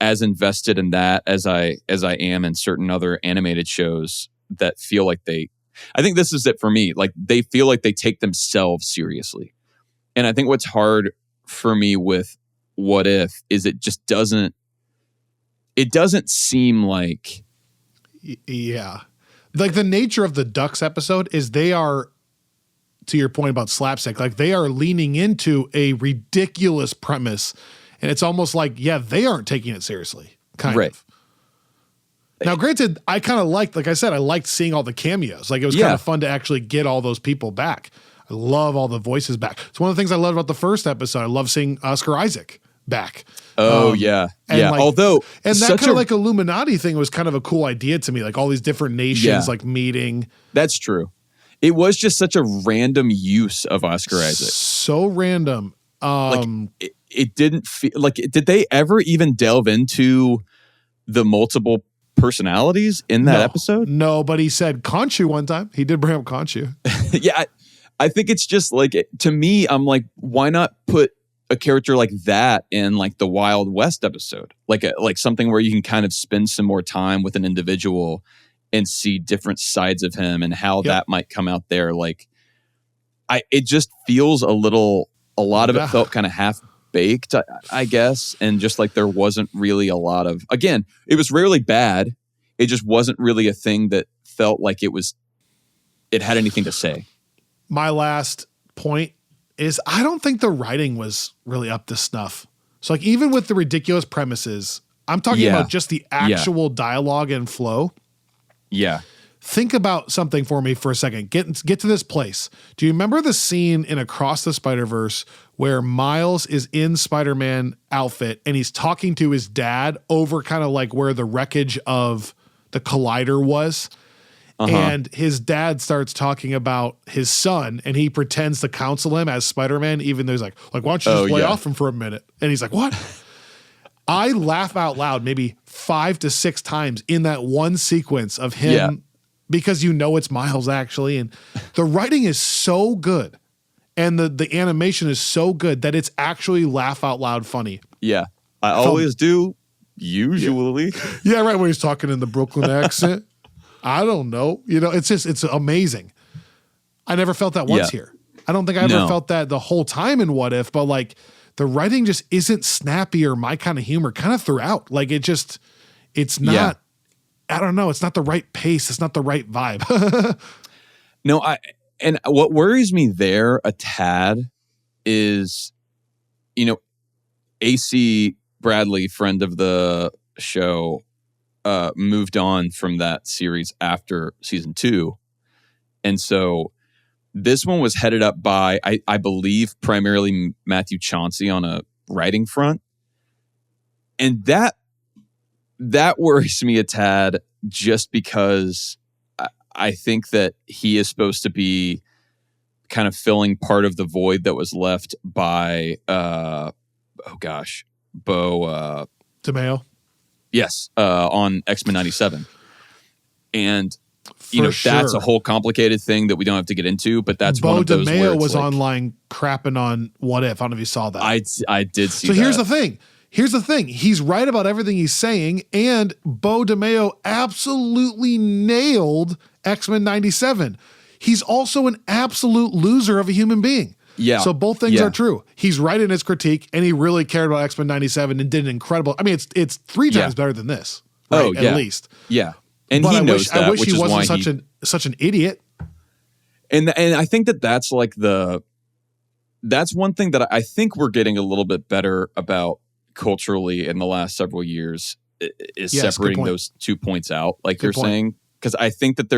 as invested in that as I am in certain other animated shows that feel like I think this is it for me. Like they feel like they take themselves seriously. And I think what's hard for me with What If is it doesn't seem like. Yeah. Like the nature of the Ducks episode is they are, to your point about slapstick, like they are leaning into a ridiculous premise, and it's almost like, they aren't taking it seriously, kind of. Now, granted, I kind of liked, like I said, I liked seeing all the cameos. Like it was kind of fun to actually get all those people back. I love all the voices back. It's one of the things I loved about the first episode. I love seeing Oscar Isaac back. Oh, yeah. Like, although, and that kind of like Illuminati thing was kind of a cool idea to me. Like all these different nations like meeting. That's true. It was just such a random use of Oscar Isaac. So random. It didn't feel like, did they ever even delve into the multiple personalities in that episode? No, but he said Khonshu one time. He did bring up Khonshu. Yeah. I think it's just like, to me, I'm like, why not put a character like that in like the Wild West episode, like something where you can kind of spend some more time with an individual and see different sides of him and how that might come out there. Like it just feels a lot of it felt kind of half baked, I guess. And just like, there wasn't really a lot of, again, it was rarely bad. It just wasn't really a thing that felt like it had anything to say. My last point is I don't think the writing was really up to snuff. So like even with the ridiculous premises, I'm talking about just the actual dialogue and flow. Yeah. Think about something for me for a second. Get to this place. Do you remember the scene in Across the Spider-Verse where Miles is in Spider-Man outfit and he's talking to his dad over kind of like where the wreckage of the Collider was? And his dad starts talking about his son, and he pretends to counsel him as Spider-Man, even though he's like, why don't you just lay off him for a minute? And he's like, what? I laugh out loud maybe 5 to 6 times in that one sequence of him because you know it's Miles actually. And the writing is so good and the animation is so good that it's actually laugh out loud funny. Yeah. I always do, usually. Yeah, right. When he's talking in the Brooklyn accent. I don't know. You know, it's amazing. I never felt that once here. I don't think I ever felt that the whole time in What If, but like the writing just isn't snappy or my kind of humor kind of throughout. Like it's not, I don't know. It's not the right pace. It's not the right vibe. No, and what worries me there a tad is, you know, AC Bradley, friend of the show, moved on from that series after season 2. And so this one was headed up by, I believe, primarily Matthew Chauncey on a writing front. And that worries me a tad just because I think that he is supposed to be kind of filling part of the void that was left by, Bo DeMeo. Yes, on X-Men 97. And that's a whole complicated thing that we don't have to get into, but that's one of those where Bo DeMeo was online crapping on What If. I don't know if you saw that. I did see that. So here's the thing. He's right about everything he's saying, and Bo DeMeo absolutely nailed X-Men 97. He's also an absolute loser of a human being. Yeah. So both things are true. He's right in his critique, and he really cared about X-Men 97 and did an incredible. I mean, it's 3 times better than this. Right? At least. Yeah. And he knows that. I wish he wasn't such an idiot. And I think that's like that's one thing that I think we're getting a little bit better about culturally in the last several years is separating those 2 points out, like good you're point. Saying. Because I think that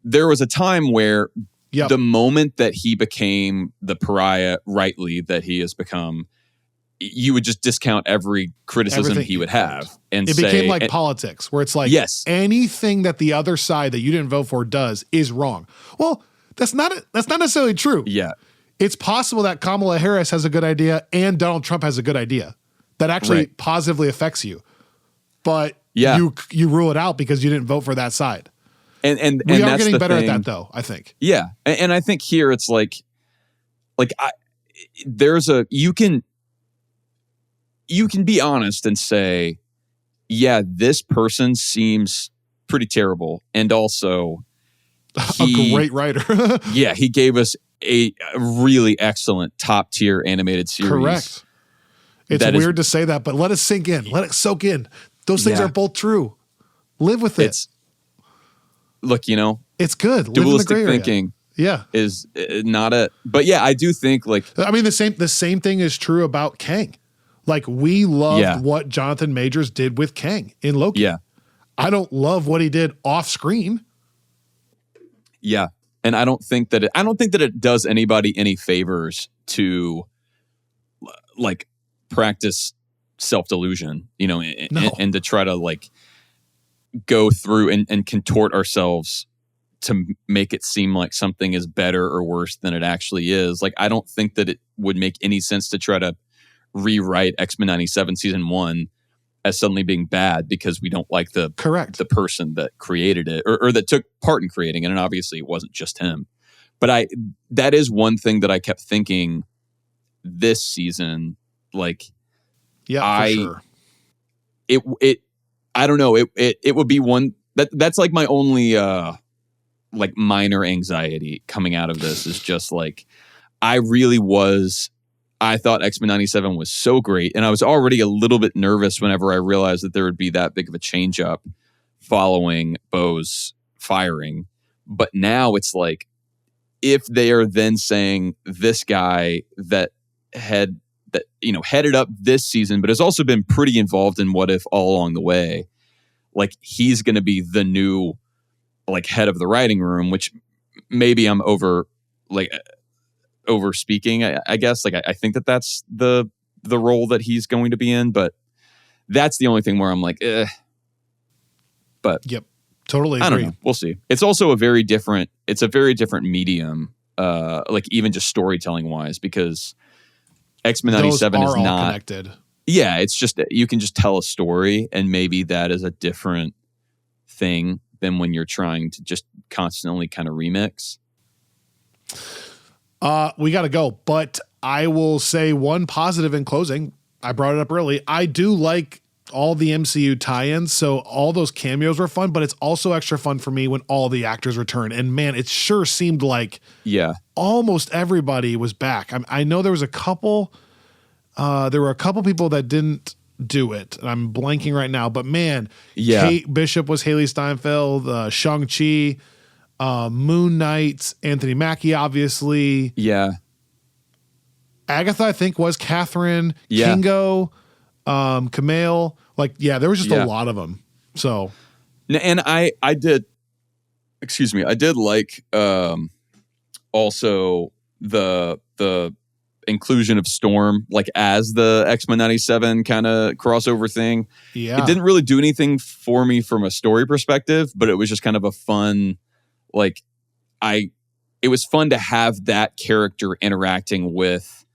there was a time where the moment that he became the pariah, rightly, that he has become, you would just discount every criticism he would have. And it became like politics, where it's like, anything that the other side that you didn't vote for does is wrong. Well, that's not necessarily true. Yeah. It's possible that Kamala Harris has a good idea and Donald Trump has a good idea that actually positively affects you. But you rule it out because you didn't vote for that side. And we are getting better at that, though, I think. Yeah. And I think here it's you can be honest and say, yeah, this person seems pretty terrible. And also a great writer. Yeah, he gave us a really excellent top tier animated series. Correct. It's weird to say that, but let it sink in. Let it soak in. Those things are both true. Live with it. Look, it's good. Dualistic thinking is not but yeah, I do think I mean, the same thing is true about Kang. Like, we loved what Jonathan Majors did with Kang in Loki. Yeah. I don't love what he did off screen. Yeah. And I don't think that it does anybody any favors to practice self-delusion, and to try to go through and contort ourselves to make it seem like something is better or worse than it actually is. I don't think that it would make any sense to try to rewrite X-Men 97 season 1 as suddenly being bad because we don't like the person that created it or that took part in creating it. And obviously it wasn't just him. But that is one thing that I kept thinking this season. For sure. I don't know. It would be one that's my only minor anxiety coming out of this is just I thought X-Men 97 was so great, and I was already a little bit nervous whenever I realized that there would be that big of a change up following Bo's firing. But now it's if they are then saying this guy that headed up this season, but has also been pretty involved in What If all along the way, he's going to be the new head of the writing room, which maybe I'm over speaking, I guess. I think that's the role that he's going to be in, but that's the only thing where I'm But yep, totally agree. I don't know. We'll see. It's also a very different medium, even just storytelling wise, because X-Men 97 is not connected. Yeah, it's just you can just tell a story, and maybe that is a different thing. than when you're trying to just constantly kind of remix. We got to go, but I will say one positive in closing. I brought it up early. I do like all the MCU tie-ins, so all those cameos were fun, but it's also extra fun for me when all the actors return. And man, it sure seemed like almost everybody was back. I know there was a couple, there were a couple people that didn't do it, and I'm blanking right now, but man, Kate Bishop was Haley Steinfeld, Shang-Chi, Moon Knight, Anthony Mackie, obviously. Yeah. Agatha, I think, was Catherine, Kingo, Kumail. Like, there was just a lot of them. So, and I did like also the inclusion of Storm, like as the X-Men 97 kind of crossover thing. Yeah. It didn't really do anything for me from a story perspective, but it was just kind of a fun, like, it was fun to have that character interacting with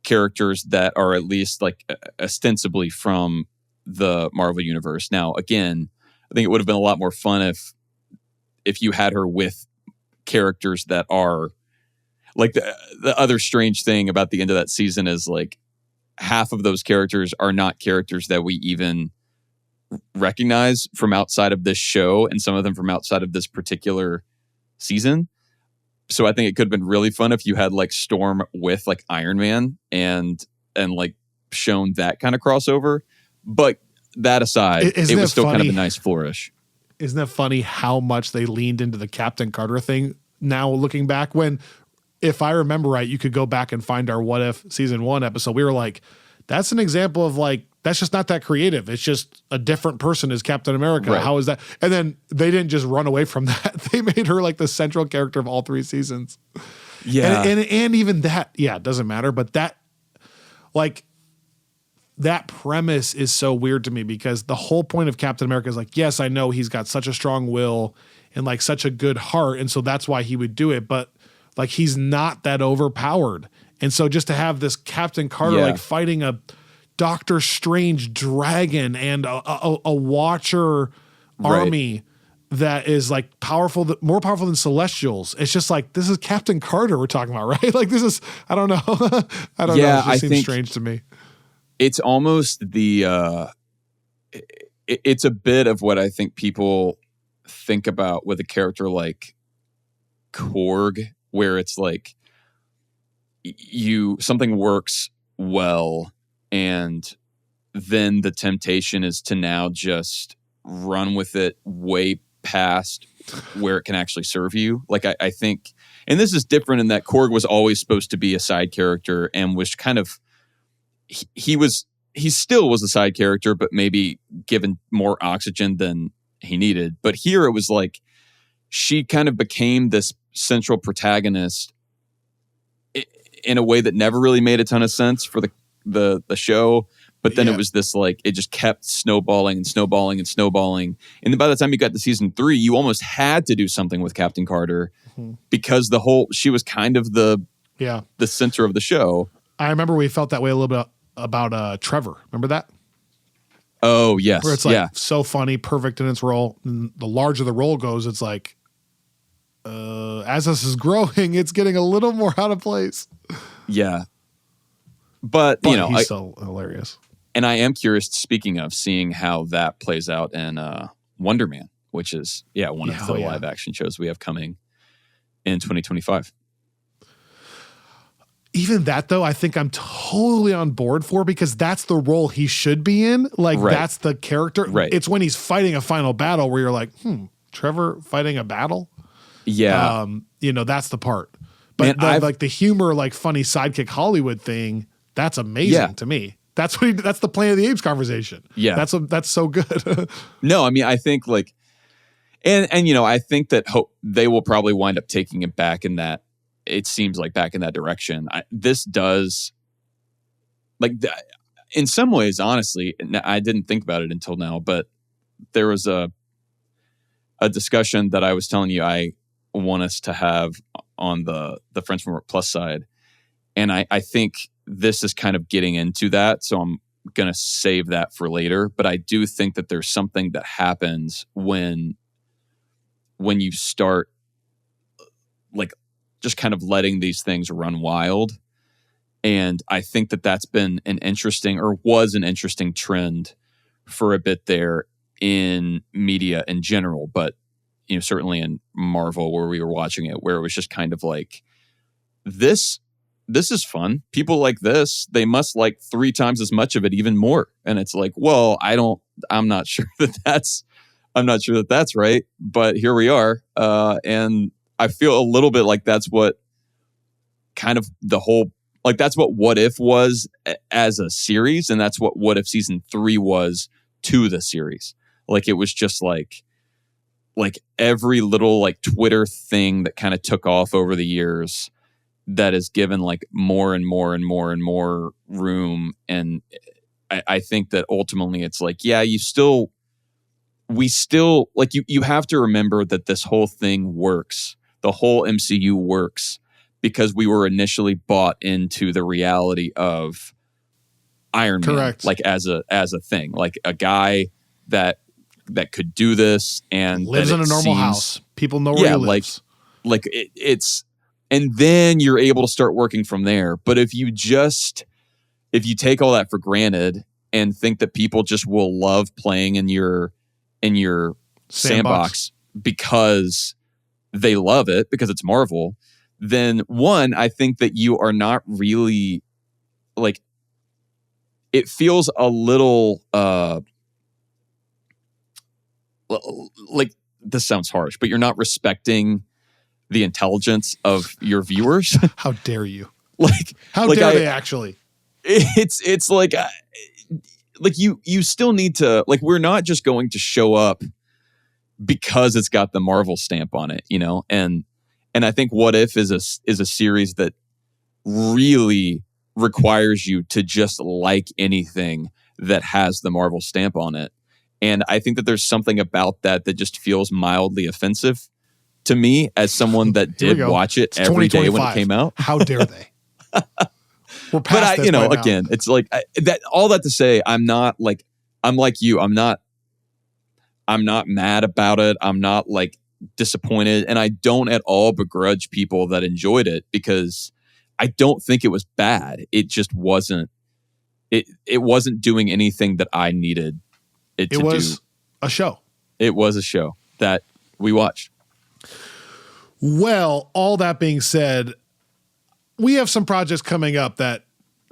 characters that are at least like ostensibly from the Marvel universe. Now, again, I think it would have been a lot more fun if you had her with characters that are like the other strange thing about the end of that season is like half of those characters are not characters that we even recognize from outside of this show, and some of them from outside of this particular season. So I think it could have been really fun if you had like Storm with like Iron Man and like shown that kind of crossover. But that aside, it was still kind of a nice flourish. Isn't that funny how much they leaned into the Captain Carter thing now looking back? When, if I remember right, you could go back and find our What If season 1 episode. We were like, that's an example of like, that's just not that creative. It's just a different person as Captain America. Right. How is that? And then they didn't just run away from that. They made her like the central character of all 3 seasons. Yeah. And even that, it doesn't matter. But that, like, that premise is so weird to me because the whole point of Captain America is like, yes, I know he's got such a strong will and like such a good heart. And so that's why he would do it. But like, he's not that overpowered. And so just to have this Captain Carter like fighting a Doctor Strange dragon and a Watcher army that is like more powerful than Celestials. It's just like, this is Captain Carter we're talking about, right? Like, this is, I don't know. I don't know. It just seems strange to me. It's almost it's a bit of what I think people think about with a character like Korg, where it's like something works well, and then the temptation is to now just run with it way past where it can actually serve you. Like I think, and this is different in that Korg was always supposed to be a side character and was kind of, he still was a side character, but maybe given more oxygen than he needed. But here it was like, she kind of became this central protagonist in a way that never really made a ton of sense for the show. But then it was this like, it just kept snowballing and snowballing and snowballing. And then by the time you got to season 3, you almost had to do something with Captain Carter because she was kind of the center of the show. I remember we felt that way a little bit about Trevor. Remember that? Oh, yes. Where it's like so funny, perfect in its role. And the larger the role goes, it's like, as this is growing, it's getting a little more out of place. Yeah. But you know, he's so hilarious. And I am curious, speaking of, seeing how that plays out in Wonder Man, which is, one of the live action shows we have coming in 2025. Even that, though, I think I'm totally on board for, because that's the role he should be in. Like, that's the character. Right. It's when he's fighting a final battle where you're like, Trevor fighting a battle? Yeah. That's the part. But like the humor, like funny sidekick Hollywood thing, that's amazing to me. That's that's the Planet of the Apes conversation. Yeah. That's so good. No, I mean, I think like, and I think that they will probably wind up taking it back in that, it seems like back in that direction. This does, like, in some ways, honestly, I didn't think about it until now, but there was a discussion that I was telling you I want us to have on the Friends from Work Plus side. And I think this is kind of getting into that. So I'm going to save that for later. But I do think that there's something that happens when when you start like just kind of letting these things run wild. And I think that that's been an interesting, or was an interesting trend for a bit there in media in general, but certainly in Marvel where we were watching it, where it was just kind of like, this is fun. People like this, they must like 3 times as much of it, even more. And it's like, well, I'm not sure that's right, but here we are. And I feel a little bit like that's what kind of the whole, like that's what What If was as a series, and that's what If season 3 was to the series. Like it was just like every little like Twitter thing that kind of took off over the years that has given like more and more and more and more room. And I think that ultimately it's like, yeah, we still like you have to remember that this whole thing works. The whole MCU works because we were initially bought into the reality of Iron Man. Correct. Like as a thing, like a guy that could do this and lives in a normal house. People know where he lives. Like it's, and then you're able to start working from there. But if you take all that for granted and think that people just will love playing in your sandbox because they love it, because it's Marvel, then one, I think that you are not really like, it feels a little like, this sounds harsh, but you're not respecting the intelligence of your viewers. How dare you? How dare they actually? It's like you still need to, like, we're not just going to show up because it's got the Marvel stamp on it, and I think What If is a series that really requires you to just like anything that has the Marvel stamp on it. And I think that there's something about that just feels mildly offensive to me as someone that did watch it every day when it came out. How dare they? We're past this by now. Again, it's like that. All that to say, I'm like you. I'm not mad about it. I'm not like disappointed, and I don't at all begrudge people that enjoyed it, because I don't think it was bad. It just wasn't. It wasn't doing anything that I needed it to do. It was a show. It was a show that we watched. Well, all that being said, we have some projects coming up that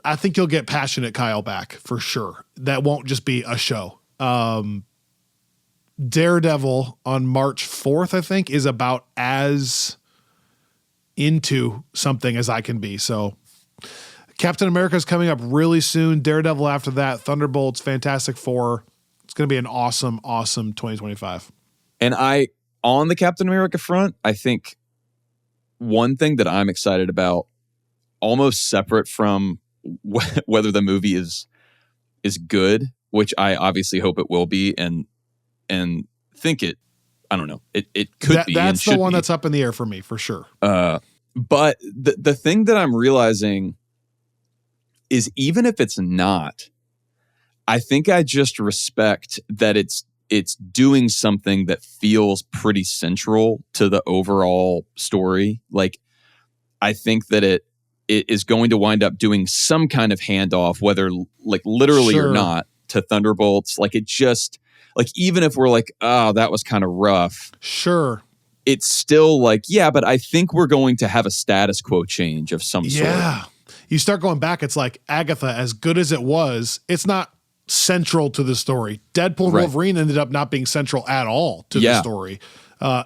I think you'll get passionate Kyle back for sure. That won't just be a show. Daredevil on March 4th, I think, is about as into something as I can be. So Captain America is coming up really soon. Daredevil after that, Thunderbolts, Fantastic Four. It's going to be an awesome, awesome 2025. And on the Captain America front, I think one thing that I'm excited about, almost separate from whether the movie is good, which I obviously hope it will be, and think it, I don't know, it could be. That's the one that's up in the air for me, for sure. But the thing that I'm realizing is, even if it's not, I think I just respect that it's doing something that feels pretty central to the overall story. Like, I think that it is going to wind up doing some kind of handoff, whether like literally or not, to Thunderbolts. Like, it just, like, even if we're like, oh, that was kind of rough. Sure. It's still like, yeah, but I think we're going to have a status quo change of some sort. Yeah. You start going back, it's like Agatha, as good as it was, it's not central to the story. Deadpool and Wolverine ended up not being central at all to the story.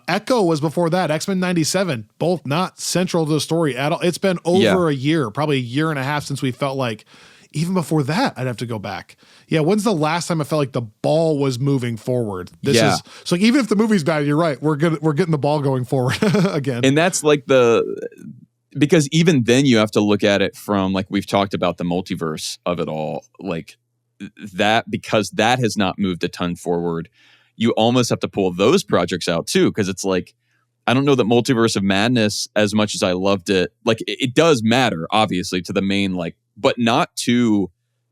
Echo was before that. X-Men 97, both not central to the story at all. It's been over a year, probably a year and a half since we felt like, even before that, I'd have to go back. Yeah, when's the last time I felt like the ball was moving forward? This is so, like, even if the movie's bad, you're right. We're getting the ball going forward again. And that's like because even then you have to look at it from, like, we've talked about the multiverse of it all, like that, because that has not moved a ton forward. You almost have to pull those projects out too, because it's like, I don't know that Multiverse of Madness, as much as I loved it, like it does matter, obviously, to the main, like, but not to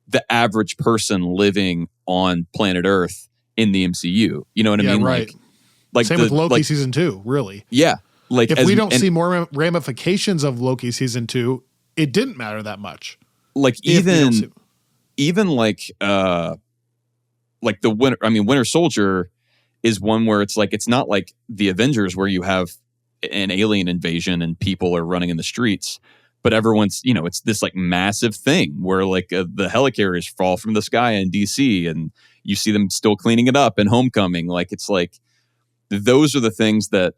the average person living on planet Earth in the MCU. You know what I mean? Right. Like, Like same with Loki season 2, really. Yeah. Like if we don't see more ramifications of Loki season 2, it didn't matter that much. Like even like the Winter Soldier is one where it's like, it's not like the Avengers where you have an alien invasion and people are running in the streets, but everyone's, it's this like massive thing where like the helicarriers fall from the sky in DC and you see them still cleaning it up in Homecoming. Like, it's like, those are the things that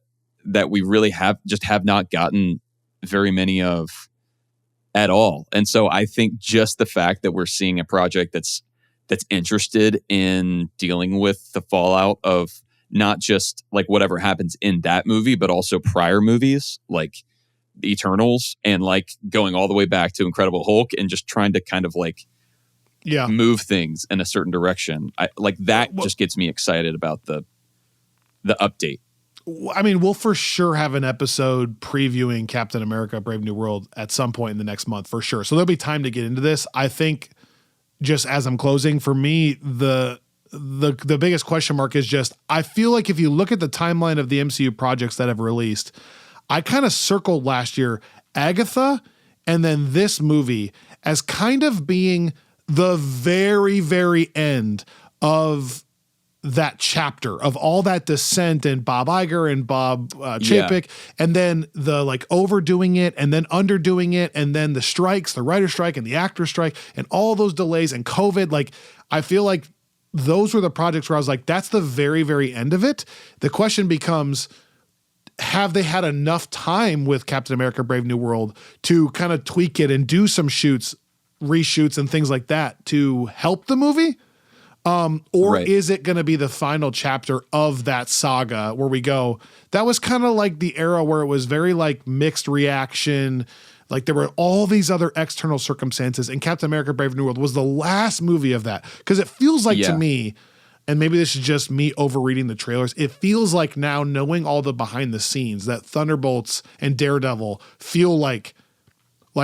we really have not gotten very many of at all. And so I think just the fact that we're seeing a project that's interested in dealing with the fallout of not just like whatever happens in that movie, but also prior movies like The Eternals and like going all the way back to Incredible Hulk and just trying to kind of like move things in a certain direction. Just gets me excited about the update. I mean, we'll for sure have an episode previewing Captain America: Brave New World at some point in the next month for sure. So there'll be time to get into this. I think just as I'm closing, for me, the biggest question mark is just, I feel like if you look at the timeline of the MCU projects that have released, I kind of circled last year Agatha and then this movie as kind of being the very, very end of that chapter of all that descent and Bob Iger and Bob Chapek, and then the like overdoing it and then underdoing it, and then the strikes, the writer strike and the actor strike and all those delays and COVID. Like, I feel like those were the projects where I was like, that's the very, very end of it. The question becomes, have they had enough time with Captain America: Brave New World to kind of tweak it and do some reshoots and things like that to help the movie? Or is it going to be the final chapter of that saga where we go, that was kind of like the era where it was very like mixed reaction. Like there were all these other external circumstances, and Captain America: Brave New World was the last movie of that. Cause it feels like to me, and maybe this is just me overreading the trailers, it feels like now, knowing all the behind the scenes, that Thunderbolts and Daredevil feel like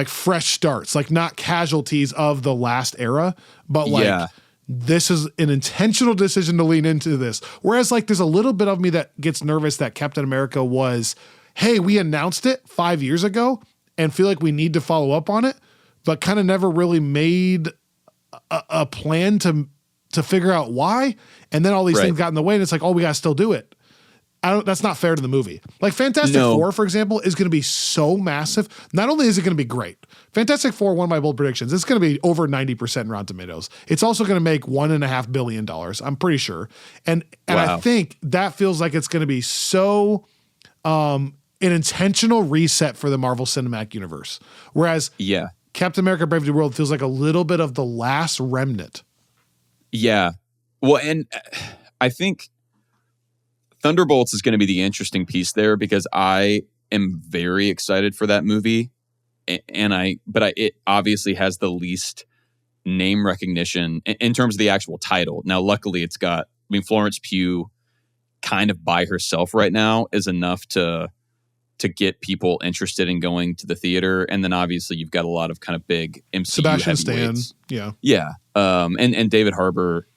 fresh starts, like not casualties of the last era, but like, this is an intentional decision to lean into this. Whereas like there's a little bit of me that gets nervous that Captain America was, hey, we announced it 5 years ago and feel like we need to follow up on it, but kind of never really made a plan to figure out why. And then all these things got in the way and it's like, oh, we got to still do it. That's not fair to the movie. Like Fantastic Four, for example, is going to be so massive. Not only is it going to be great, Fantastic Four, one of my bold predictions, it's going to be over 90% in Rotten Tomatoes. It's also going to make $1.5 billion, I'm pretty sure. And I think that feels like it's going to be so an intentional reset for the Marvel Cinematic Universe. Whereas Captain America: Brave New World feels like a little bit of the last remnant. Yeah. Well, and I think Thunderbolts is going to be the interesting piece there because I am very excited for that movie, but it obviously has the least name recognition in terms of the actual title. Now, luckily, it's got, Florence Pugh kind of by herself right now is enough to get people interested in going to the theater, and then obviously you've got a lot of kind of big MCU Sebastian Stan, and David Harbour,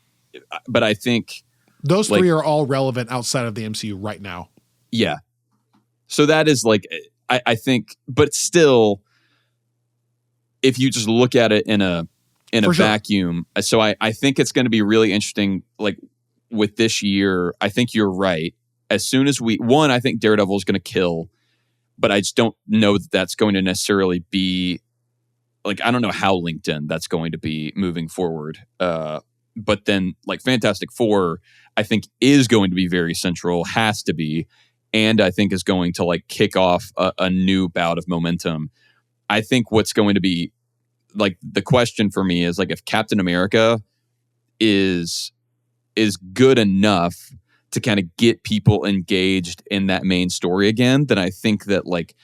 but I think. Those three are all relevant outside of the MCU right now. Yeah. So that is like, I think, but still, if you just look at it in a vacuum, so I think it's going to be really interesting. Like with this year, I think you're right. As soon as I think Daredevil is going to kill, but I just don't know that that's going to necessarily be like, I don't know how linked in that's going to be moving forward. But then like Fantastic Four, I think is going to be very central, has to be, and I think is going to like kick off a new bout of momentum. I think what's going to be like the question for me is like if Captain America is good enough to kind of get people engaged in that main story again, then I think that like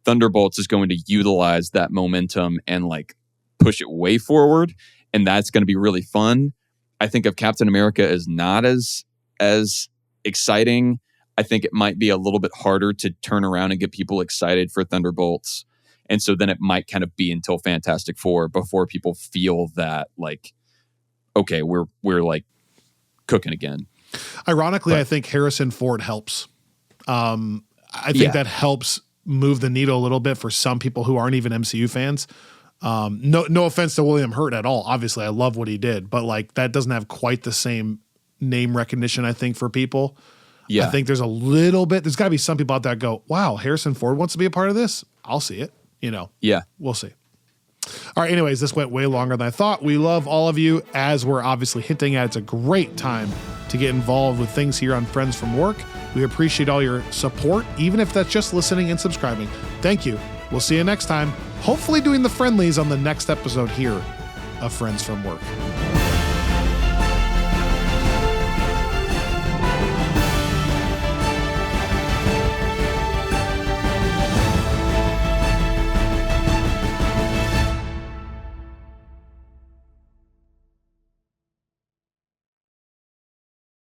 Thunderbolts is going to utilize that momentum and like push it way forward, and that's going to be really fun. I think if Captain America is not as exciting, I think it might be a little bit harder to turn around and get people excited for Thunderbolts. And so then it might kind of be until Fantastic Four before people feel that like, okay, we're like cooking again. Ironically, I think Harrison Ford helps. I think that helps move the needle a little bit for some people who aren't even MCU fans. No offense to William Hurt at all. Obviously, I love what he did, but like that doesn't have quite the same name recognition, I think, for people. Yeah. I think there's there's got to be some people out there that go, wow, Harrison Ford wants to be a part of this. I'll see it, Yeah. We'll see. All right. Anyways, this went way longer than I thought. We love all of you, as we're obviously hinting at. It's a great time to get involved with things here on Friends from Work. We appreciate all your support, even if that's just listening and subscribing. Thank you. We'll see you next time. Hopefully doing the friendlies on the next episode here of Friends from Work.